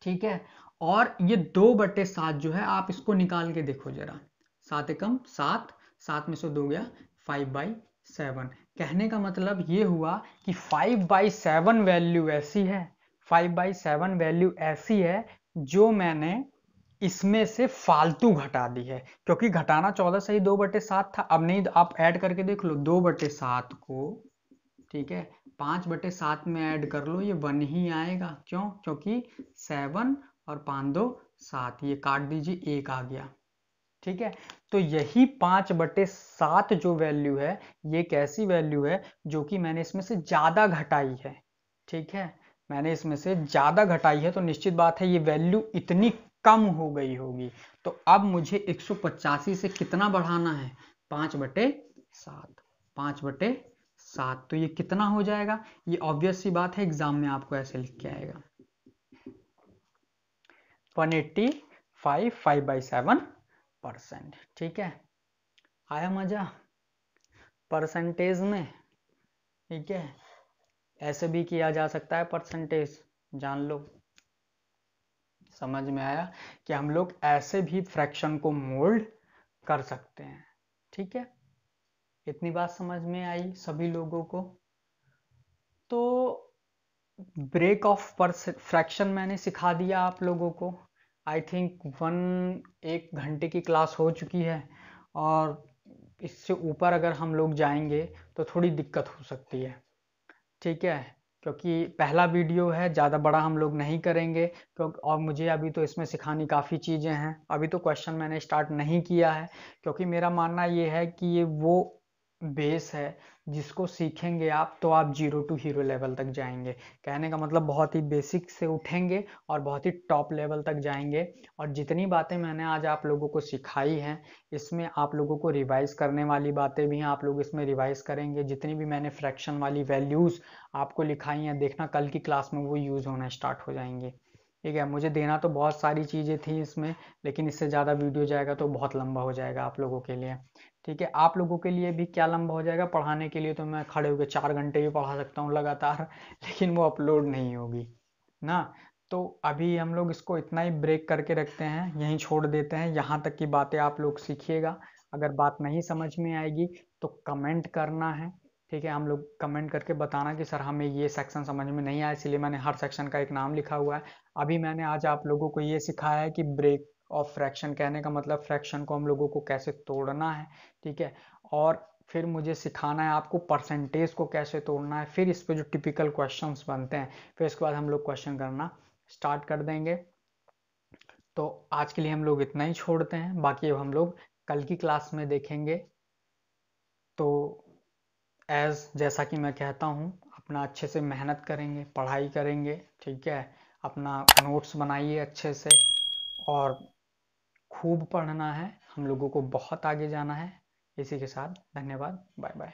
Speaker 1: ठीक है, और ये 2/7 जो है, आप इसको निकाल के देखो जरा। 7 एकम 7, 7 में से 2 गया 5/7। कहने का मतलब ये हुआ कि 5/7 वैल्यू ऐसी है, 5/7 वैल्यू ऐसी है जो मैंने इसमें से फालतू घटा दी है। क्योंकि घटाना 14 सही 2/7 था। अब नहीं, आप ऐड करके देख लो 2/7 को, ठीक है, 5/7 में ऐड कर लो, ये 1 ही आएगा। क्यों? क्योंकि 7 और 5 2 7, ये काट दीजिए, 1 आ गया। ठीक है, तो यही 5/7 जो वैल्यू है, ये कैसी वैल्यू है? जो कि मैंने इसमें से ज्यादा घटाई है। ठीक है, मैंने इसमें से ज्यादा घटाई है, तो निश्चित बात है ये वैल्यू इतनी कम हो गई होगी। तो अब मुझे 185 से कितना बढ़ाना है? 5/7, 5/7, तो ये कितना हो जाएगा? ये ऑब्वियस सी बात है, एग्जाम में आपको ऐसे लिख के आएगा 185, 5/7%। ठीक है, आया मजा परसेंटेज में? ठीक है, ऐसे भी किया जा सकता है परसेंटेज, जान लो। समझ में आया कि हम लोग ऐसे भी फ्रैक्शन को मोल्ड कर सकते हैं। ठीक है, इतनी बात समझ में आई सभी लोगों को? तो ब्रेक ऑफ फ्रैक्शन मैंने सिखा दिया आप लोगों को। आई थिंक 1 घंटे की क्लास हो चुकी है, और इससे ऊपर अगर हम लोग जाएंगे तो थोड़ी दिक्कत हो सकती है। ठीक है, क्योंकि पहला वीडियो है, ज़्यादा बड़ा हम लोग नहीं करेंगे, क्योंकि और मुझे अभी तो इसमें सिखानी काफ़ी चीज़ें हैं। अभी तो क्वेश्चन मैंने स्टार्ट नहीं किया है, क्योंकि मेरा मानना ये है कि ये वो बेस है जिसको सीखेंगे आप तो आप 0 टू हीरो लेवल तक जाएंगे। कहने का मतलब बहुत ही बेसिक से उठेंगे और बहुत ही टॉप लेवल तक जाएंगे। और जितनी बातें मैंने आज आप लोगों को सिखाई हैं, इसमें आप लोगों को रिवाइज करने वाली बातें भी हैं, आप लोग इसमें रिवाइज करेंगे। जितनी भी मैंने फ्रैक्शन वाली वैल्यूज़ आपको लिखाई हैं, देखना कल की क्लास में वो यूज़ होना स्टार्ट हो जाएंगे। ठीक है, मुझे देना तो बहुत सारी चीज़ें थी इसमें, लेकिन इससे ज़्यादा वीडियो जाएगा तो बहुत लंबा हो जाएगा आप लोगों के लिए। ठीक है, आप लोगों के लिए भी क्या लंबा हो जाएगा, पढ़ाने के लिए तो मैं खड़े होकर 4 घंटे भी पढ़ा सकता हूँ लगातार, लेकिन वो अपलोड नहीं होगी ना। तो अभी हम लोग इसको इतना ही ब्रेक करके रखते हैं, यहीं छोड़ देते हैं। यहाँ तक की बातें आप लोग सीखिएगा। अगर बात नहीं समझ में आएगी तो कमेंट करना है। ठीक है, हम लोग कमेंट करके बताना कि सर हमें ये सेक्शन समझ में नहीं आया, इसलिए मैंने हर सेक्शन का एक नाम लिखा हुआ है। अभी मैंने आज आप लोगों को ये सिखाया है कि ब्रेक ऑफ फ्रैक्शन, कहने का मतलब फ्रैक्शन को हम लोगों को कैसे तोड़ना है। ठीक है, और फिर मुझे सिखाना है आपको परसेंटेज को कैसे तोड़ना है। फिर इस पे जो टिपिकल क्वेश्चंस बनते हैं, फिर इसके बाद हम लोग क्वेश्चन करना स्टार्ट कर देंगे। तो आज के लिए हम लोग इतना ही छोड़ते हैं, बाकी अब हम लोग कल की क्लास में देखेंगे। तो जैसा कि मैं कहता हूँ, अपना अच्छे से मेहनत करेंगे, पढ़ाई करेंगे। ठीक है, अपना नोट्स बनाइए अच्छे से, और खूब पढ़ना है, हम लोगों को बहुत आगे जाना है। इसी के साथ धन्यवाद, बाय बाय।